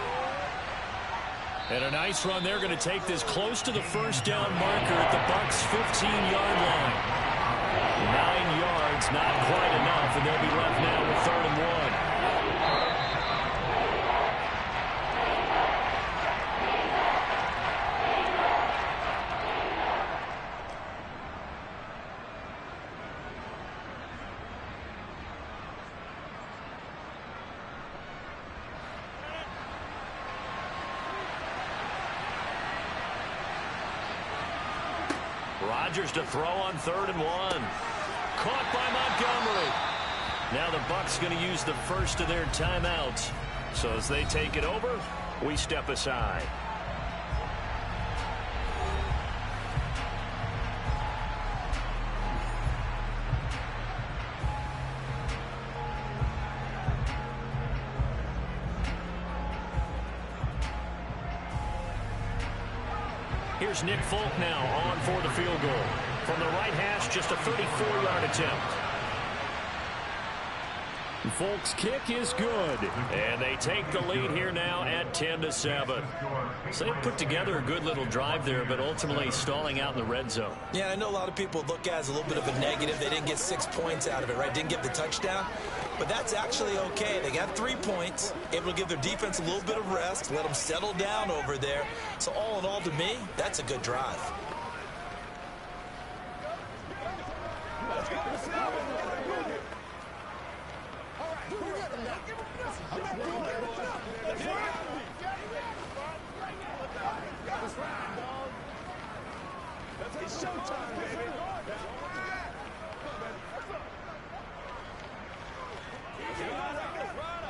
And a nice run. They're going to take this close to the 1st down marker at the Bucs' 15-yard line. 9 yards, not quite enough, and they'll be left now with 3rd and 1. Rodgers to throw on 3rd and 1. Caught by Montgomery. Now the Bucs going to use the first of their timeouts. So as they take it over, we step aside. Here's Nick Folk now on for the field goal. From the right hash, just a 34-yard attempt. Folk's kick is good, and they take the lead here now at 10-7. So they put together a good little drive there, but ultimately stalling out in the red zone. Yeah, I know a lot of people look at it as a little bit of a negative. They didn't get 6 points out of it, right? Didn't get the touchdown. But that's actually okay. They got 3 points, able to give their defense a little bit of rest, let them settle down over there. So all in all, to me, that's a good drive. It's showtime, baby.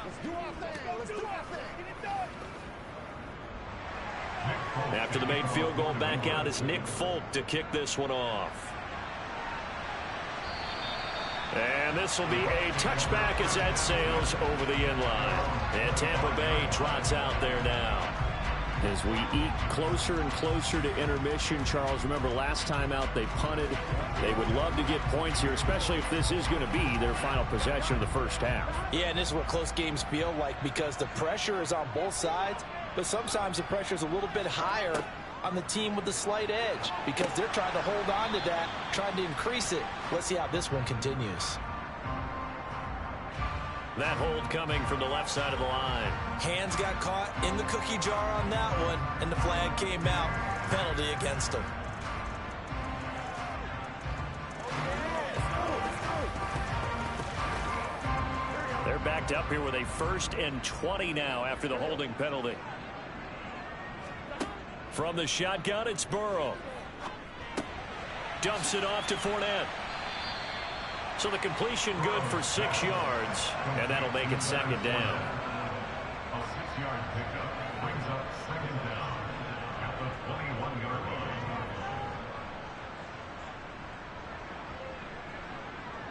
Let's do our thing. Let's do our thing. After the made field goal, back out is Nick Folk to kick this one off. And this will be a touchback as that sails over the end line. And Tampa Bay trots out there now. As we eke closer and closer to intermission, Charles, remember last time out they punted. They would love to get points here, especially if this is going to be their final possession of the first half. Yeah, and this is what close games feel like because the pressure is on both sides, but sometimes the pressure is a little bit higher on the team with the slight edge because they're trying to hold on to that, trying to increase it. Let's see how this one continues. That hold coming from the left side of the line. Hands got caught in the cookie jar on that one, and the flag came out. Penalty against him. They're backed up here with a 1st and 20 now after the holding penalty. From the shotgun, it's Burrow. Dumps it off to Fournette. So the completion good for 6 yards, and that'll make it 2nd down. A 6-yard pickup brings up 2nd down at the 21-yard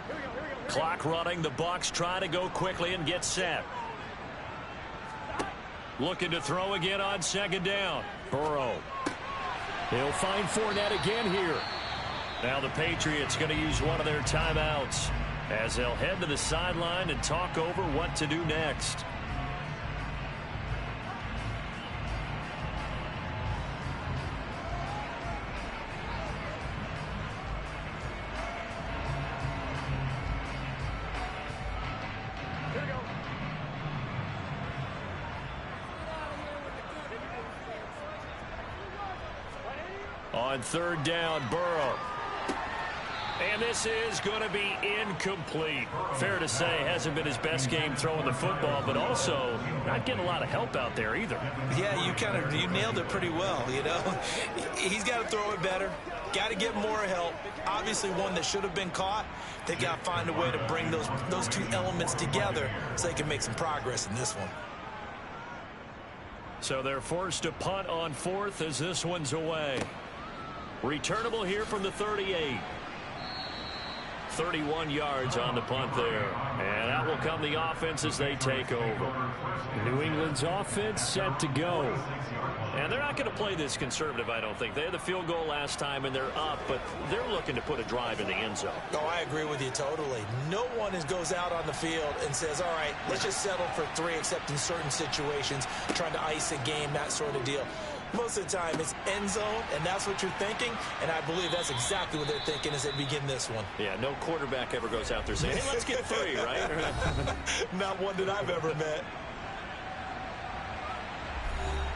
line. Clock running. The Bucs try to go quickly and get set. Looking to throw again on 2nd down. Burrow. He'll find Fournette again here. Now the Patriots going to use one of their timeouts as they'll head to the sideline and talk over what to do next. On 3rd down, Burrow. And this is going to be incomplete. Fair to say, hasn't been his best game throwing the football, but also not getting a lot of help out there either. Yeah, you nailed it pretty well, you know. He's got to throw it better. Got to get more help. Obviously one that should have been caught. They got to find a way to bring those two elements together so they can make some progress in this one. So they're forced to punt on 4th as this one's away. Returnable here from the 38. 31 yards on the punt there. And out will come the offense as they take over. New England's offense set to go. And they're not going to play this conservative, I don't think. They had the field goal last time, and they're up, but they're looking to put a drive in the end zone. Oh, I agree with you totally. No one goes out on the field and says, all right, let's just settle for 3, except in certain situations, trying to ice a game, that sort of deal. Most of the time, it's end zone, and that's what you're thinking, and I believe that's exactly what they're thinking as they begin this one. Yeah, no quarterback ever goes out there saying, hey, let's get 3, right? Not one that I've ever met.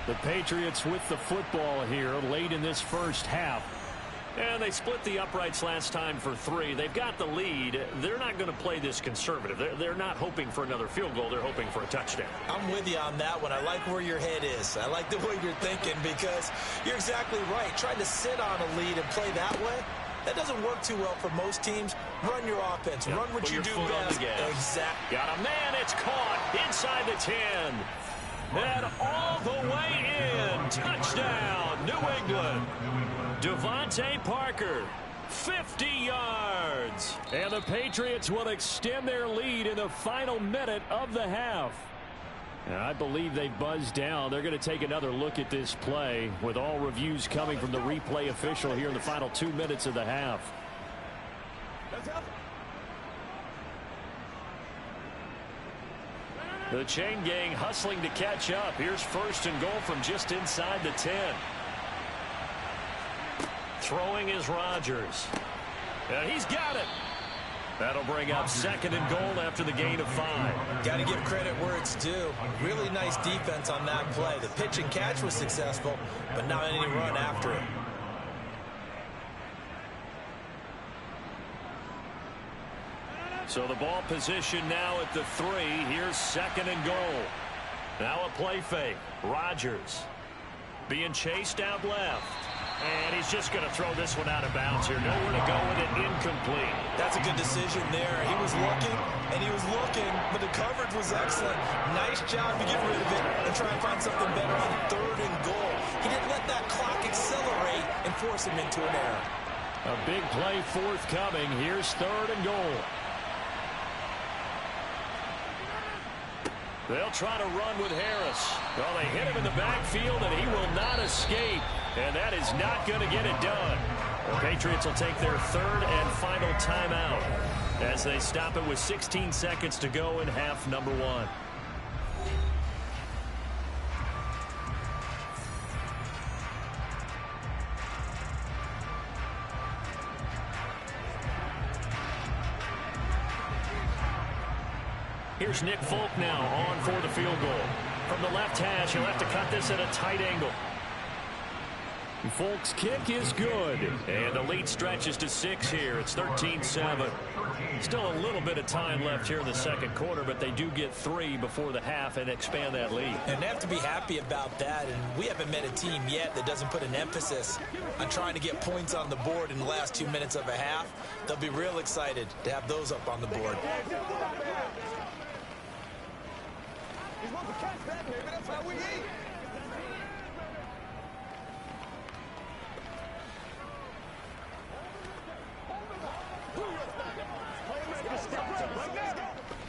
The Patriots with the football here late in this first half. And they split the uprights last time for 3. They've got the lead. They're not going to play this conservative. They're not hoping for another field goal. They're hoping for a touchdown. I'm with you on that one. I like where your head is. I like the way you're thinking because you're exactly right. Trying to sit on a lead and play that way, that doesn't work too well for most teams. Run your offense. Yeah, run what you do best. Exactly. Got a man. It's caught inside the 10. And all the way in. Touchdown, New England. Devontae Parker, 50 yards. And the Patriots will extend their lead in the final minute of the half. And I believe they buzzed down. They're going to take another look at this play with all reviews coming from the replay official here in the final 2 minutes of the half. The chain gang hustling to catch up. Here's 1st and goal from just inside the 10. Throwing is Rodgers. And he's got it. That'll bring up 2nd and goal after the gain of 5. Got to give credit where it's due. Really nice defense on that play. The pitch and catch was successful, but not any run after it. So the ball position now at the 3. Here's 2nd and goal. Now a play fake. Rodgers being chased out left. And he's just going to throw this one out of bounds here. Nowhere to go with it. Incomplete. That's a good decision there. He was looking, but the coverage was excellent. Nice job to get rid of it and try and find something better on 3rd and goal. He didn't let that clock accelerate and force him into an error. A big play forthcoming. Here's 3rd and goal. They'll try to run with Harris. Well, they hit him in the backfield, and he will not escape. And that is not going to get it done. The Patriots will take their 3rd and final timeout as they stop it with 16 seconds to go in half number 1. Here's Nick Folk now on for the field goal. From the left hash, he'll have to cut this at a tight angle. Folk's kick is good, and the lead stretches to 6 here. It's 13-7. Still a little bit of time left here in the 2nd quarter, but they do get 3 before the half and expand that lead. And they have to be happy about that, and we haven't met a team yet that doesn't put an emphasis on trying to get points on the board in the last 2 minutes of a half. They'll be real excited to have those up on the board. That's how we eat.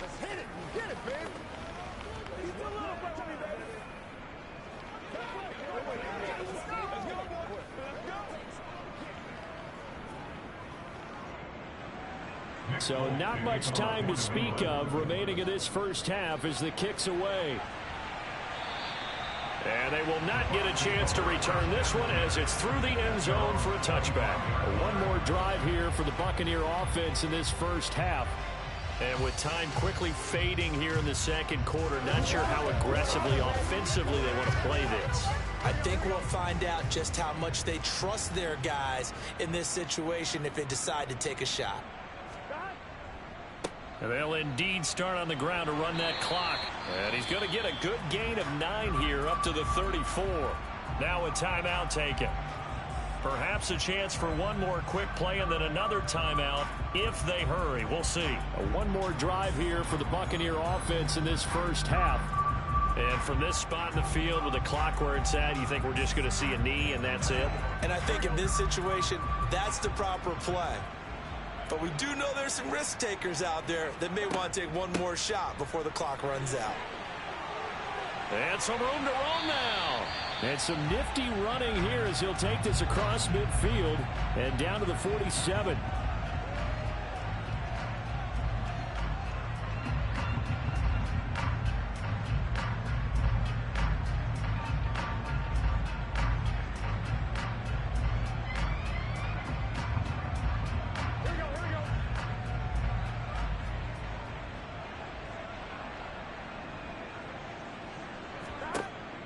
Let's hit it. Get it, man. So not much time to speak of remaining in this first half as the kick's away. And they will not get a chance to return this one as it's through the end zone for a touchback. One more drive here for the Buccaneer offense in this first half. And with time quickly fading here in the 2nd quarter, not sure how aggressively, offensively they want to play this. I think we'll find out just how much they trust their guys in this situation if they decide to take a shot. And they'll indeed start on the ground to run that clock. And he's going to get a good gain of 9 here up to the 34. Now a timeout taken. Perhaps a chance for one more quick play and then another timeout if they hurry. We'll see. One more drive here for the Buccaneer offense in this first half. And from this spot in the field with the clock where it's at, you think we're just going to see a knee and that's it? And I think in this situation, that's the proper play. But we do know there's some risk takers out there that may want to take one more shot before the clock runs out. And some room to run now. And some nifty running here as he'll take this across midfield and down to the 47.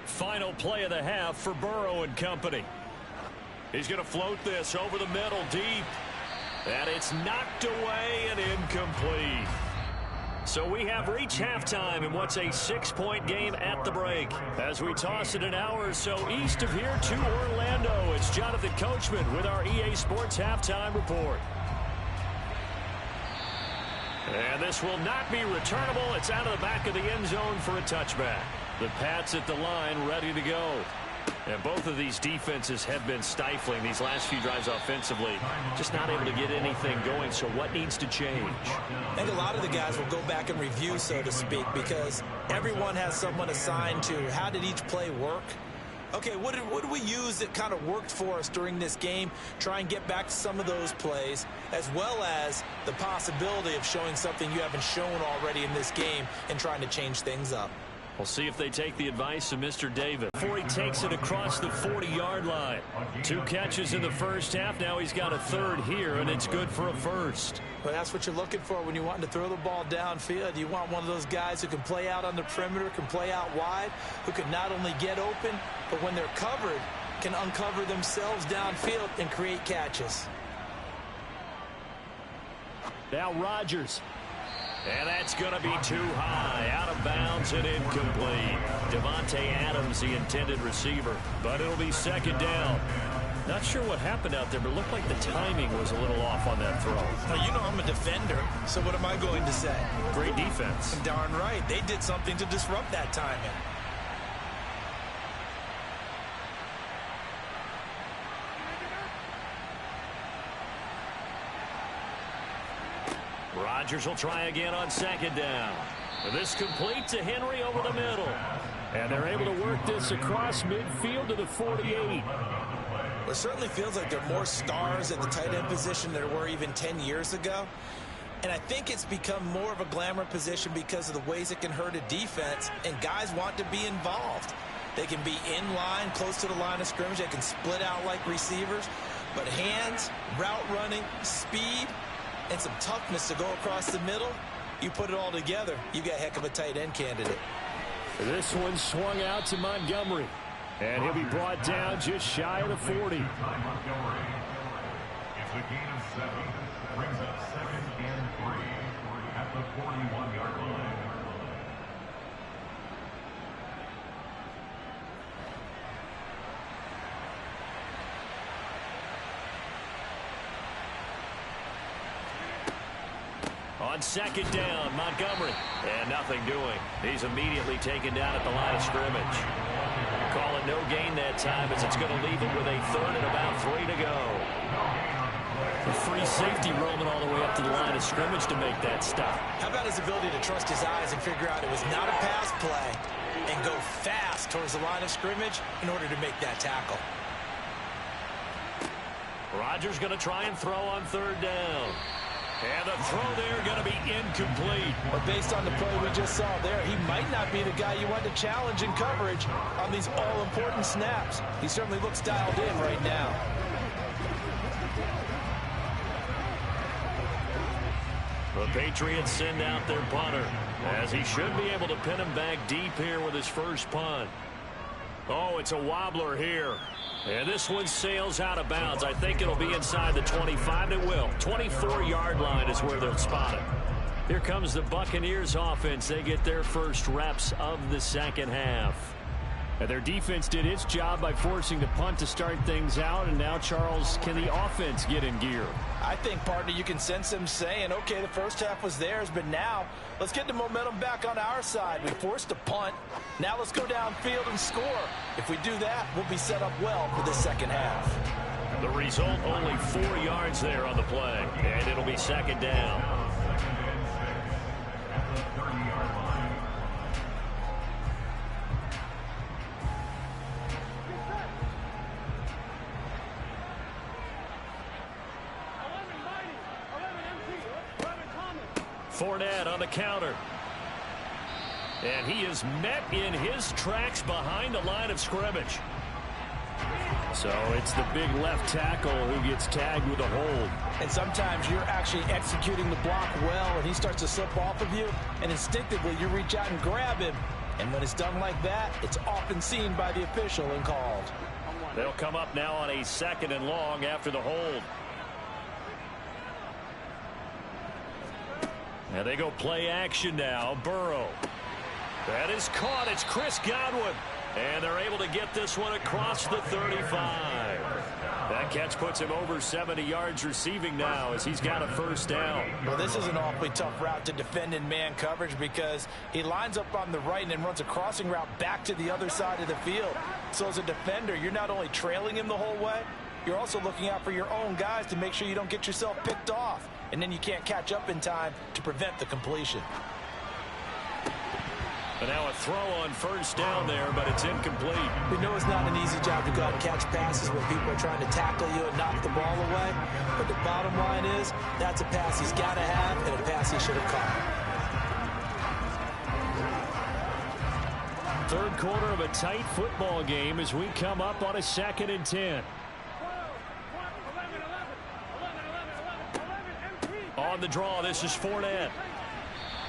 Final play of the half for Burrow and company. He's going to float this over the middle deep. And it's knocked away and incomplete. So we have reached halftime in what's a 6-point game at the break. As we toss it an hour or so east of here to Orlando, it's Jonathan Coachman with our EA Sports Halftime Report. And this will not be returnable. It's out of the back of the end zone for a touchback. The Pats at the line ready to go. And both of these defenses have been stifling these last few drives offensively. Just not able to get anything going. So what needs to change? I think a lot of the guys will go back and review, so to speak, because everyone has someone assigned to how did each play work okay, what did we use that kind of worked for us during this game? Try and get back to some of those plays, as well as the possibility of showing something you haven't shown already in this game and trying to change things up. We'll see if they take the advice of Mr. Davis before he takes it across the 40-yard line. 2 catches in the first half. Now he's got a third here, and it's good for a first. Well, that's what you're looking for when you want to throw the ball downfield. You want one of those guys who can play out on the perimeter, can play out wide, who can not only get open, but when they're covered, can uncover themselves downfield and create catches. Now Rodgers. And that's going to be too high. Out of bounds and incomplete. Devontae Adams, the intended receiver. But it'll be second down. Not sure what happened out there, but it looked like the timing was a little off on that throw. Well, you know I'm a defender, so what am I going to say? Great defense. Darn right. They did something to disrupt that timing. Rodgers will try again on second down. This complete to Henry over the middle. And they're able to work this across midfield to the 48. Well, it certainly feels like there are more stars at the tight end position than there were even 10 years ago. And I think it's become more of a glamour position because of the ways it can hurt a defense, and guys want to be involved. They can be in line, close to the line of scrimmage. They can split out like receivers. But hands, route running, speed, and some toughness to go across the middle, you put it all together, you've got a heck of a tight end candidate. This one swung out to Montgomery, and he'll be brought down just shy of the 40. Montgomery. It's a gain of 7. Brings up 2nd and 3 at the 41-yard line. On second down, Montgomery. And nothing doing. He's immediately taken down at the line of scrimmage. Call it no gain that time as it's going to leave him with a third and about 3 to go. A free safety roaming all the way up to the line of scrimmage to make that stop. How about his ability to trust his eyes and figure out it was not a pass play and go fast towards the line of scrimmage in order to make that tackle. Rodgers going to try and throw on third down. And the throw there going to be incomplete. But based on the play we just saw there, he might not be the guy you want to challenge in coverage on these all-important snaps. He certainly looks dialed in right now. The Patriots send out their punter, as he should be able to pin him back deep here with his first punt. Oh, it's a wobbler here. And this one sails out of bounds. I think it'll be inside the 25. It will. 24-yard line is where they'll spot it. Here comes the Buccaneers offense. They get their first reps of the second half. And their defense did its job by forcing the punt to start things out. And now, Charles, can the offense get in gear? I think, partner, you can sense them saying, okay, the first half was theirs, but now let's get the momentum back on our side. We forced a punt. Now let's go downfield and score. If we do that, we'll be set up well for the second half. The result, only 4 yards there on the play. And it'll be second down. At the 30-yard line. Fournette on the counter. And he is met in his tracks behind the line of scrimmage. So it's the big left tackle who gets tagged with a hold. And sometimes you're actually executing the block well, and he starts to slip off of you, and instinctively you reach out and grab him. And when it's done like that, it's often seen by the official and called. They'll come up now on a 2nd and long after the hold. And they go play action now. Burrow. That is caught. It's Chris Godwin. And they're able to get this one across the 35. That catch puts him over 70 yards receiving now as he's got a first down. Well, this is an awfully tough route to defend in man coverage because he lines up on the right and then runs a crossing route back to the other side of the field. So as a defender, you're not only trailing him the whole way, you're also looking out for your own guys to make sure you don't get yourself picked off. And then you can't catch up in time to prevent the completion. And now a throw on first down there, but it's incomplete. We know it's not an easy job to go out and catch passes when people are trying to tackle you and knock the ball away. But the bottom line is, that's a pass he's got to have and a pass he should have caught. Third quarter of a tight football game as we come up on a 2nd and 10. On the draw, this is Fournette.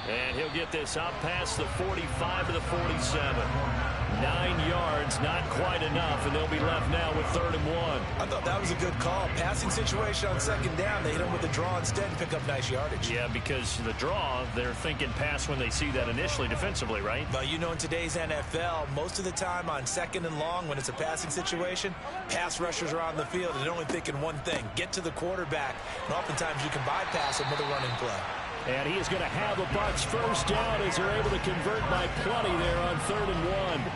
And he'll get this up past the 45 to the 47. 9 yards, not quite enough, and they'll be left now with 3rd and 1. I thought that was a good call. Passing situation on 2nd down. They hit him with the draw instead and pick up nice yardage. Yeah, because the draw, they're thinking pass when they see that initially defensively, right? But you know, in today's NFL, most of the time on 2nd and long, when it's a passing situation, pass rushers are on the field and they're only thinking one thing, get to the quarterback. And oftentimes you can bypass him with a running play. And he is going to have a Bucs first down as they're able to convert by plenty there on 3rd and 1.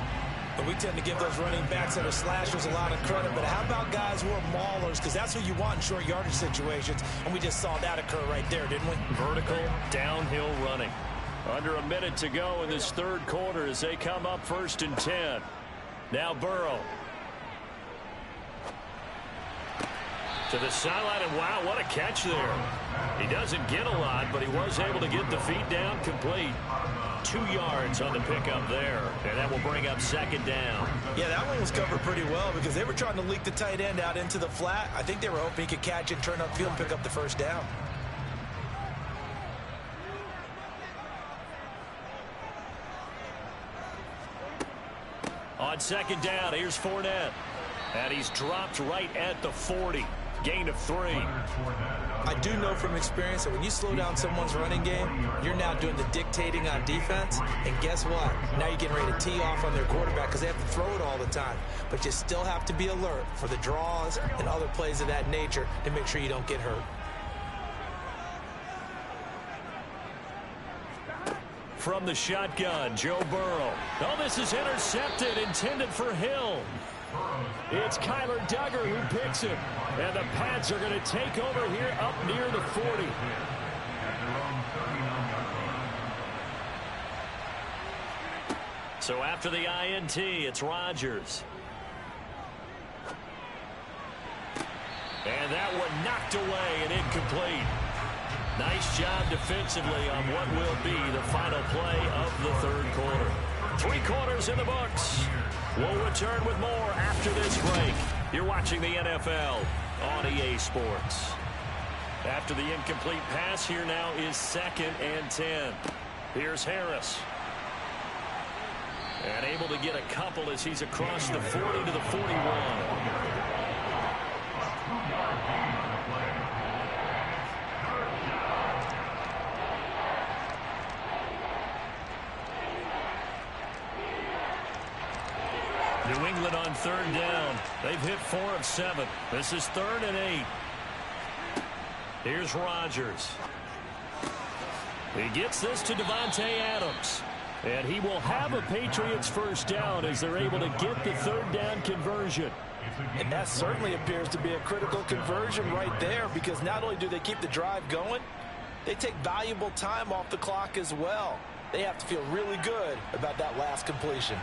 But we tend to give those running backs that are slashers a lot of credit. But how about guys who are maulers? Because that's who you want in short yardage situations. And we just saw that occur right there, didn't we? Vertical, downhill running. Under a minute to go in this 3rd quarter as they come up 1st and 10. Now Burrow. To the sideline, and wow, what a catch there. He doesn't get a lot, but he was able to get the feet down complete. 2 yards on the pickup there, and that will bring up 2nd down. Yeah, that one was covered pretty well because they were trying to leak the tight end out into the flat. I think they were hoping he could catch it, turn upfield, and pick up the first down. On 2nd down, here's Fournette. And he's dropped right at the 40. Gain of 3. I do know from experience that when you slow down someone's running game, you're now doing the dictating on defense. And guess what? Now you're getting ready to tee off on their quarterback because they have to throw it all the time. But you still have to be alert for the draws and other plays of that nature to make sure you don't get hurt. From the shotgun, Joe Burrow. Oh, this is intercepted, intended for Hill. It's Kyler Duggar who picks him. And the Pats are going to take over here up near the 40. So after the INT, it's Rodgers. And that one knocked away and incomplete. Nice job defensively on what will be the final play of the 3rd quarter. 3 quarters in the books. We'll return with more after this break. You're watching the NFL on EA Sports. After the incomplete pass, here now is 2nd and 10. Here's Harris. And able to get a couple as he's across the 40 to the 41. New England on 3rd down. They've hit 4 of 7. This is 3rd and 8. Here's Rodgers. He gets this to Davante Adams. And he will have a Patriots first down as they're able to get the 3rd down conversion. And that certainly appears to be a critical conversion right there because not only do they keep the drive going, they take valuable time off the clock as well. They have to feel really good about that last completion.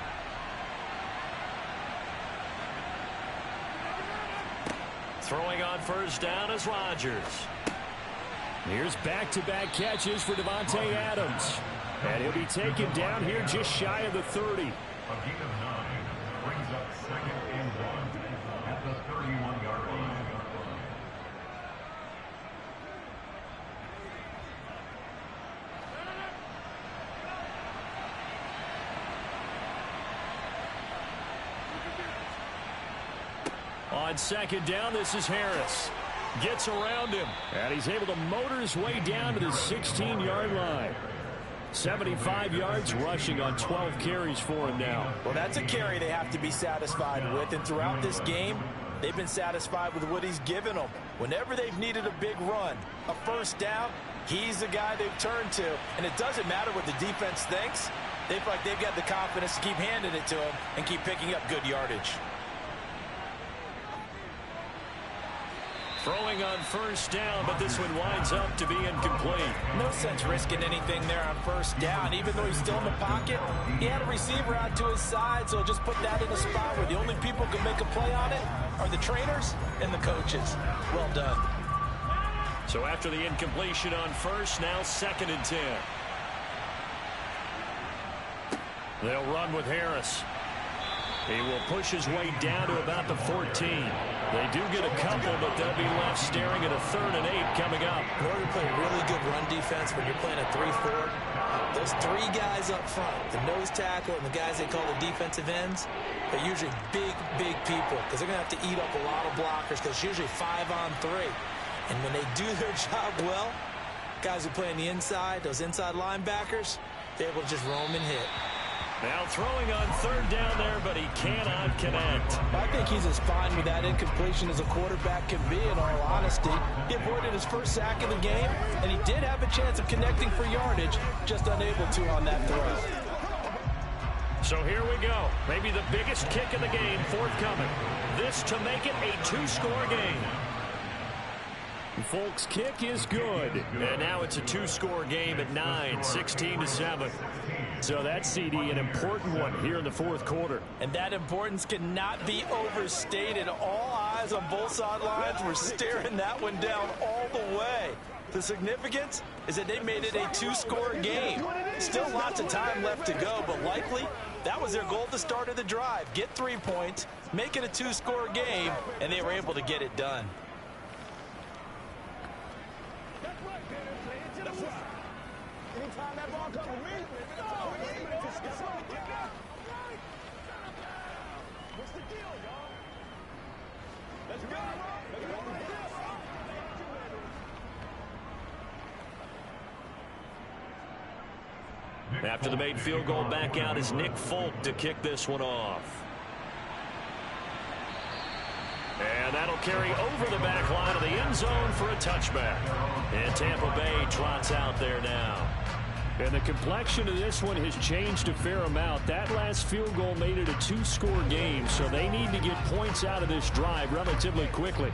Throwing on first down is Rodgers. Here's back-to-back catches for Davante Adams. And he'll be taken down here just shy of the 30. A gain of 9 brings up 2nd and 1 at the 31-yard line. On 2nd down, this is Harris. Gets around him, and he's able to motor his way down to the 16-yard line. 75 yards rushing on 12 carries for him now. Well, that's a carry they have to be satisfied with, and throughout this game, they've been satisfied with what he's given them. Whenever they've needed a big run, a first down, he's the guy they've turned to, and it doesn't matter what the defense thinks. They feel like they've got the confidence to keep handing it to him and keep picking up good yardage. Throwing on first down, but this one winds up to be incomplete. No sense risking anything there on first down. Even though he's still in the pocket, he had a receiver out to his side, so just put that in a spot where the only people who can make a play on it are the trainers and the coaches. Well done. So after the incompletion on first, now 2nd and 10. They'll run with Harris. He will push his way down to about the 14. They do get a couple, but they'll be left staring at a 3rd and 8 coming up. In order to play really good run defense when you're playing a 3-4, those 3 guys up front, the nose tackle and the guys they call the defensive ends, they're usually big people because they're going to have to eat up a lot of blockers because it's usually 5-on-3. And when they do their job well, guys who play on the inside, those inside linebackers, they're able to just roam and hit. Now throwing on 3rd down there, but he cannot connect. I think he's as fine with that incompletion as a quarterback can be, in all honesty. He avoided his first sack of the game, and he did have a chance of connecting for yardage, just unable to on that throw. So here we go. Maybe the biggest kick of the game forthcoming. This to make it a 2-score game. Folks' kick is good. And now it's a 2-score game at 9, 16-7. So that's, CD, an important one here in the 4th quarter. And that importance cannot be overstated. All eyes on both sidelines were staring that one down all the way. The significance is that they made it a 2-score game. Still lots of time left to go, but likely that was their goal at the start of the drive. Get 3 points, make it a 2-score game, and they were able to get it done. Anytime that ball comes to me, what's the deal, y'all? Let's go. After the made field goal, back out is Nick Folk to kick this one off. And that'll carry over the back line of the end zone for a touchback. And Tampa Bay trots out there now. And the complexion of this one has changed a fair amount. That last field goal made it a 2-score game, so they need to get points out of this drive relatively quickly.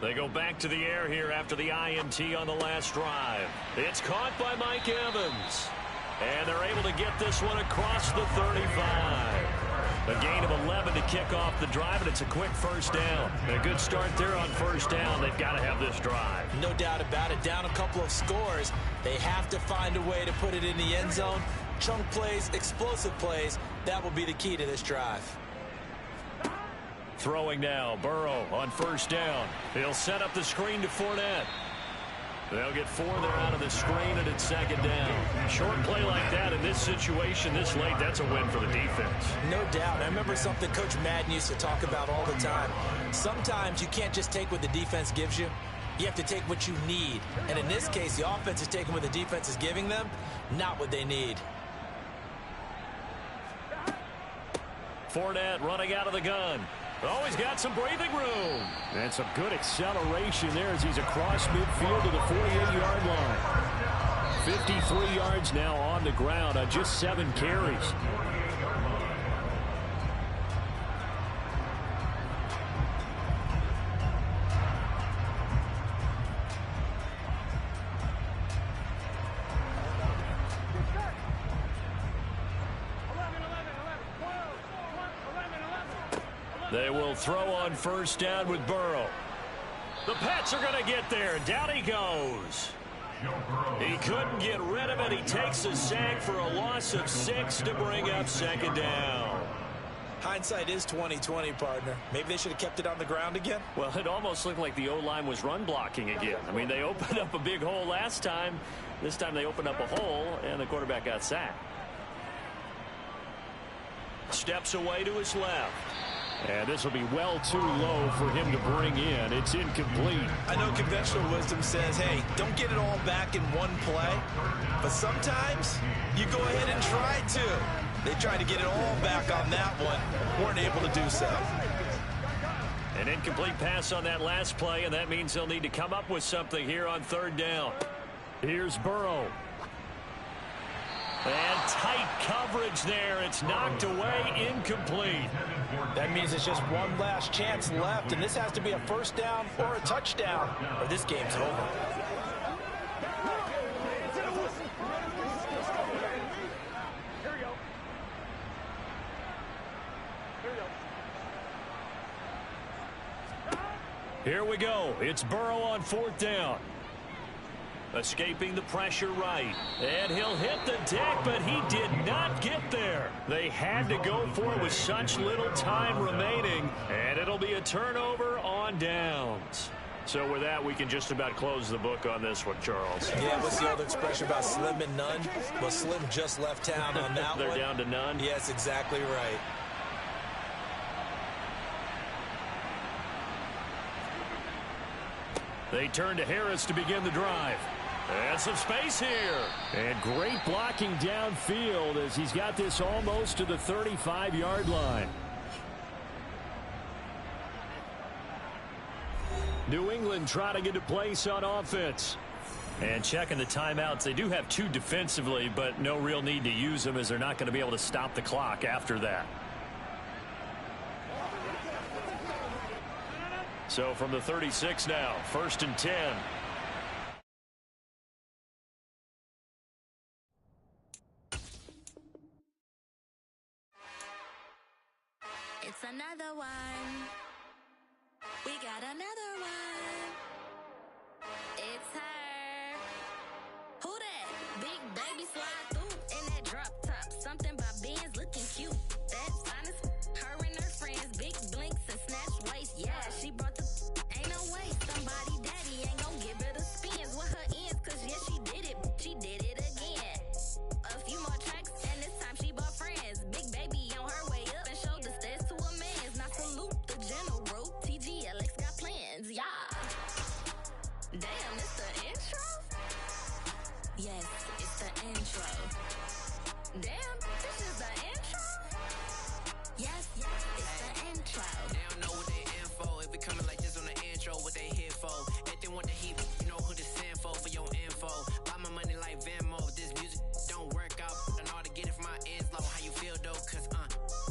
They go back to the air here after the INT on the last drive. It's caught by Mike Evans. And they're able to get this one across the 35. A gain of 11 to kick off the drive, and it's a quick first down. And a good start there on first down. They've got to have this drive. No doubt about it. Down a couple of scores. They have to find a way to put it in the end zone. Chunk plays, explosive plays. That will be the key to this drive. Throwing now, Burrow on first down. He'll set up the screen to Fournette. They'll get 4 there out of the screen, and it's 2nd down. Short play like that in this situation this late, that's a win for the defense. No doubt. I remember something Coach Madden used to talk about all the time. Sometimes you can't just take what the defense gives you. You have to take what you need. And in this case, the offense is taking what the defense is giving them, not what they need. Fournette running out of the gun. Oh, he's got some breathing room. And some good acceleration there as he's across midfield to the 48-yard line. 53 yards now on the ground on just 7 carries. They will throw on first down with Burrow. The Pats are going to get there. Down he goes. He couldn't get rid of it. He takes a sack for a loss of 6 to bring up 2nd down. Hindsight is 20/20, partner. Maybe they should have kept it on the ground again. Well, it almost looked like the O-line was run blocking again. I mean, they opened up a big hole last time. This time they opened up a hole, and the quarterback got sacked. Steps away to his left. And this will be well too low for him to bring in. It's incomplete. I know conventional wisdom says, hey, don't get it all back in one play. But sometimes you go ahead and try to. They tried to get it all back on that one. Weren't able to do so. An incomplete pass on that last play, and that means they'll need to come up with something here on 3rd down. Here's Burrow. And tight coverage there. It's knocked away, incomplete. That means it's just one last chance left, and this has to be a first down or a touchdown, or this game's over. Here we go. It's Burrow on 4th down. Escaping the pressure right. And he'll hit the deck, but he did not get there. They had to go for it with such little time remaining, and it'll be a turnover on downs. So with that, we can just about close the book on this one, Charles. Yeah, what's the old expression about slim and none? Well, Slim just left town on that They're one. down to none? Yes, exactly right. They turn to Harris to begin the drive. And some space here. And great blocking downfield as he's got this almost to the 35-yard line. New England trying to get a place on offense. And checking the timeouts. They do have 2 defensively, but no real need to use them as they're not going to be able to stop the clock after that. So from the 36 now, 1st and 10. It's another one. We got another one. It's her. Who that? Big baby slide through in that drop top. Something about Benz looking cute. That's honest. Her and her friends, big blinks and snatch waist. Yeah, she brought the. Ain't no way somebody daddy ain't gon' give her the spins with her ends. Cause yeah, she did it. She did it again. A few more tracks and this time she bought friends. Big baby on her way up and showed the stairs to a man's. Now salute the general. TGLX got plans, yeah. Damn, it's the intro? Yes, it's the intro. Damn, this is the intro? Yes, it's the intro. They don't know what they in for. If we coming like this on the intro, what they here for? If they want the heat, you know who to send for your info. Buy my money like Venmo. This music don't work out. I know how to get it from my ends low. How you feel though? Cause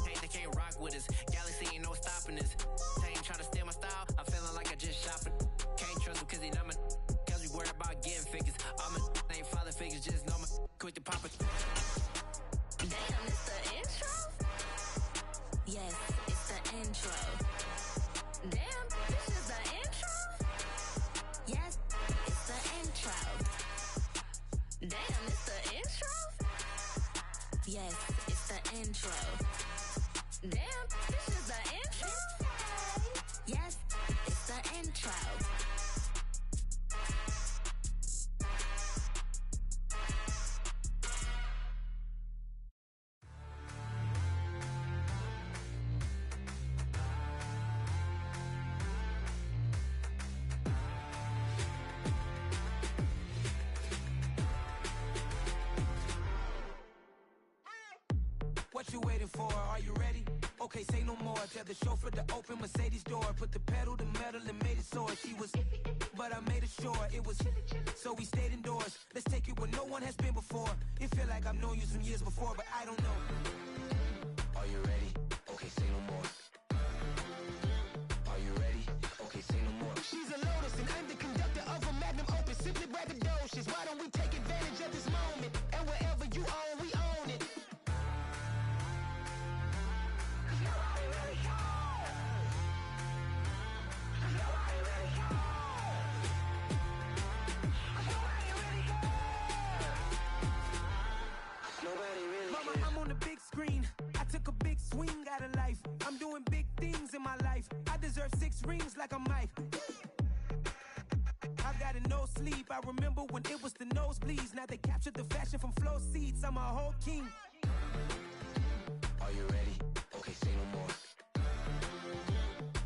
hey, they can't rock with us. Galaxy ain't no stopping us. They ain't try to steal my style. I'm feeling like I just shopping. Can't trust him cause he numb. Cause we worried about getting figures. All my ain't father figures, just know my quick to pop it. Damn, it's the intro? Yes, it's the intro. Damn, this is the intro? Yes, it's the intro. Damn, it's the intro? Yes, it's the intro. Damn, this is the intro? Yes, it's the intro. What you waiting for? Are you ready? Okay, say no more. Tell the chauffeur to open Mercedes door. Put the pedal to metal and made it soar. She was, but I made it sure it was. So we stayed indoors. Let's take it where no one has been before. It feel like I've known you some years before, but I don't know. Are you ready? Okay, say no more. Are you ready? Okay, say no more. She's a Lotus and I'm the conductor of a magnum opus. Simply braggadocious. Why don't we take advantage of this moment? And wherever you own, we own it. Mama, I'm on the big screen. I took a big swing out of life. I'm doing big things in my life. I deserve 6 rings like I'm Mike. I got a no sleep. I remember when it was the nosebleeds. Now they captured the fashion from flow seats. I'm a whole king. Are you ready? Okay, say no more.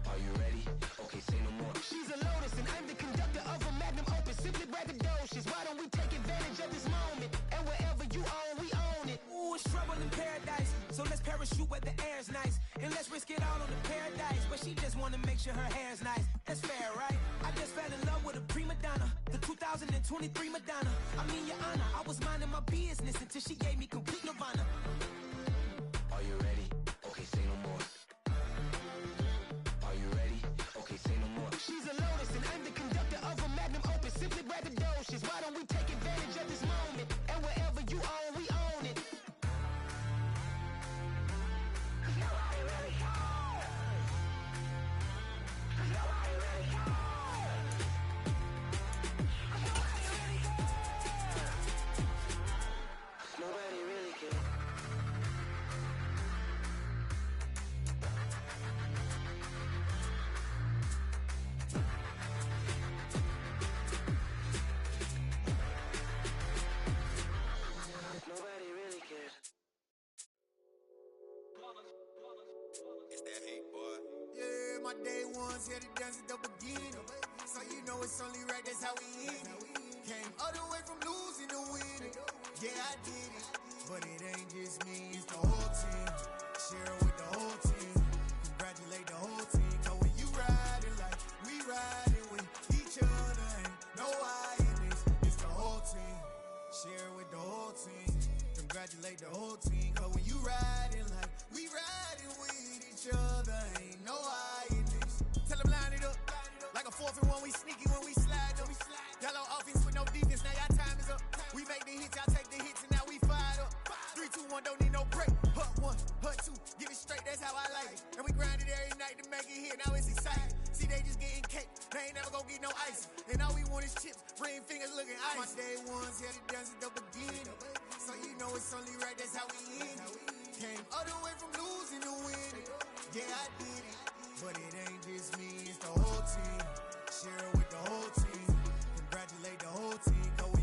Are you ready? Okay, say no more. She's a Lotus and I'm the conductor of a magnum opus. Simply braggadocious. Why don't we take advantage of this moment? And wherever you own, we own it. Ooh, it's trouble in paradise. So let's parachute where the air's nice. And let's risk it all on the paradise. But she just wanna make sure her hair's nice. That's fair, right? I just fell in love with a prima donna. The 2002 23 Madonna. I mean, Your Honor, I was minding my business until she gave me complete nirvana. Are you ready? Okay, say no more. Are you ready? Okay, say no more. She's a lotus and I'm the conductor of a magnum opus. Simply braggadocious. Why don't we take advantage of this moment? And wherever you own, we own it. Nobody really cares. Nobody really cares. Nobody really cares. Nobody really cares. Nobody really cares. It's that hate, boy. Yeah, my day ones here to dance at the beginning. So you know it's only right, that's how we end it. Came all the way from losing to winning. Yeah, I did it. But it ain't just me, it's the whole team. Share it with the whole team. Congratulate the whole team. Cause when you riding like we riding with each other, ain't no I in this. It's the whole team. Share it with the whole team. Congratulate the whole team. Cause when you riding like we riding with each other, ain't no I in this. Tell them line it up. Like a 4th and 1, we sneaky when we slide up. Yellow offense with no defense, now y'all time is up. We make the hits, y'all take the hits, and now we fired up. 3, 2, 1, don't need no break. Hut 1, hut 2, give it straight, that's how I like it. And we grind it every night to make it hit, now it's exciting. See, they just getting cake, they ain't never gonna get no ice. And all we want is chips, ring fingers looking ice. My day ones here to dance at the beginning. So you know it's only right, that's how we end it. Came all the way from losing to winning. Yeah, I did it. But it ain't just me, it's the whole team. Share it with the whole team. Congratulate the whole team.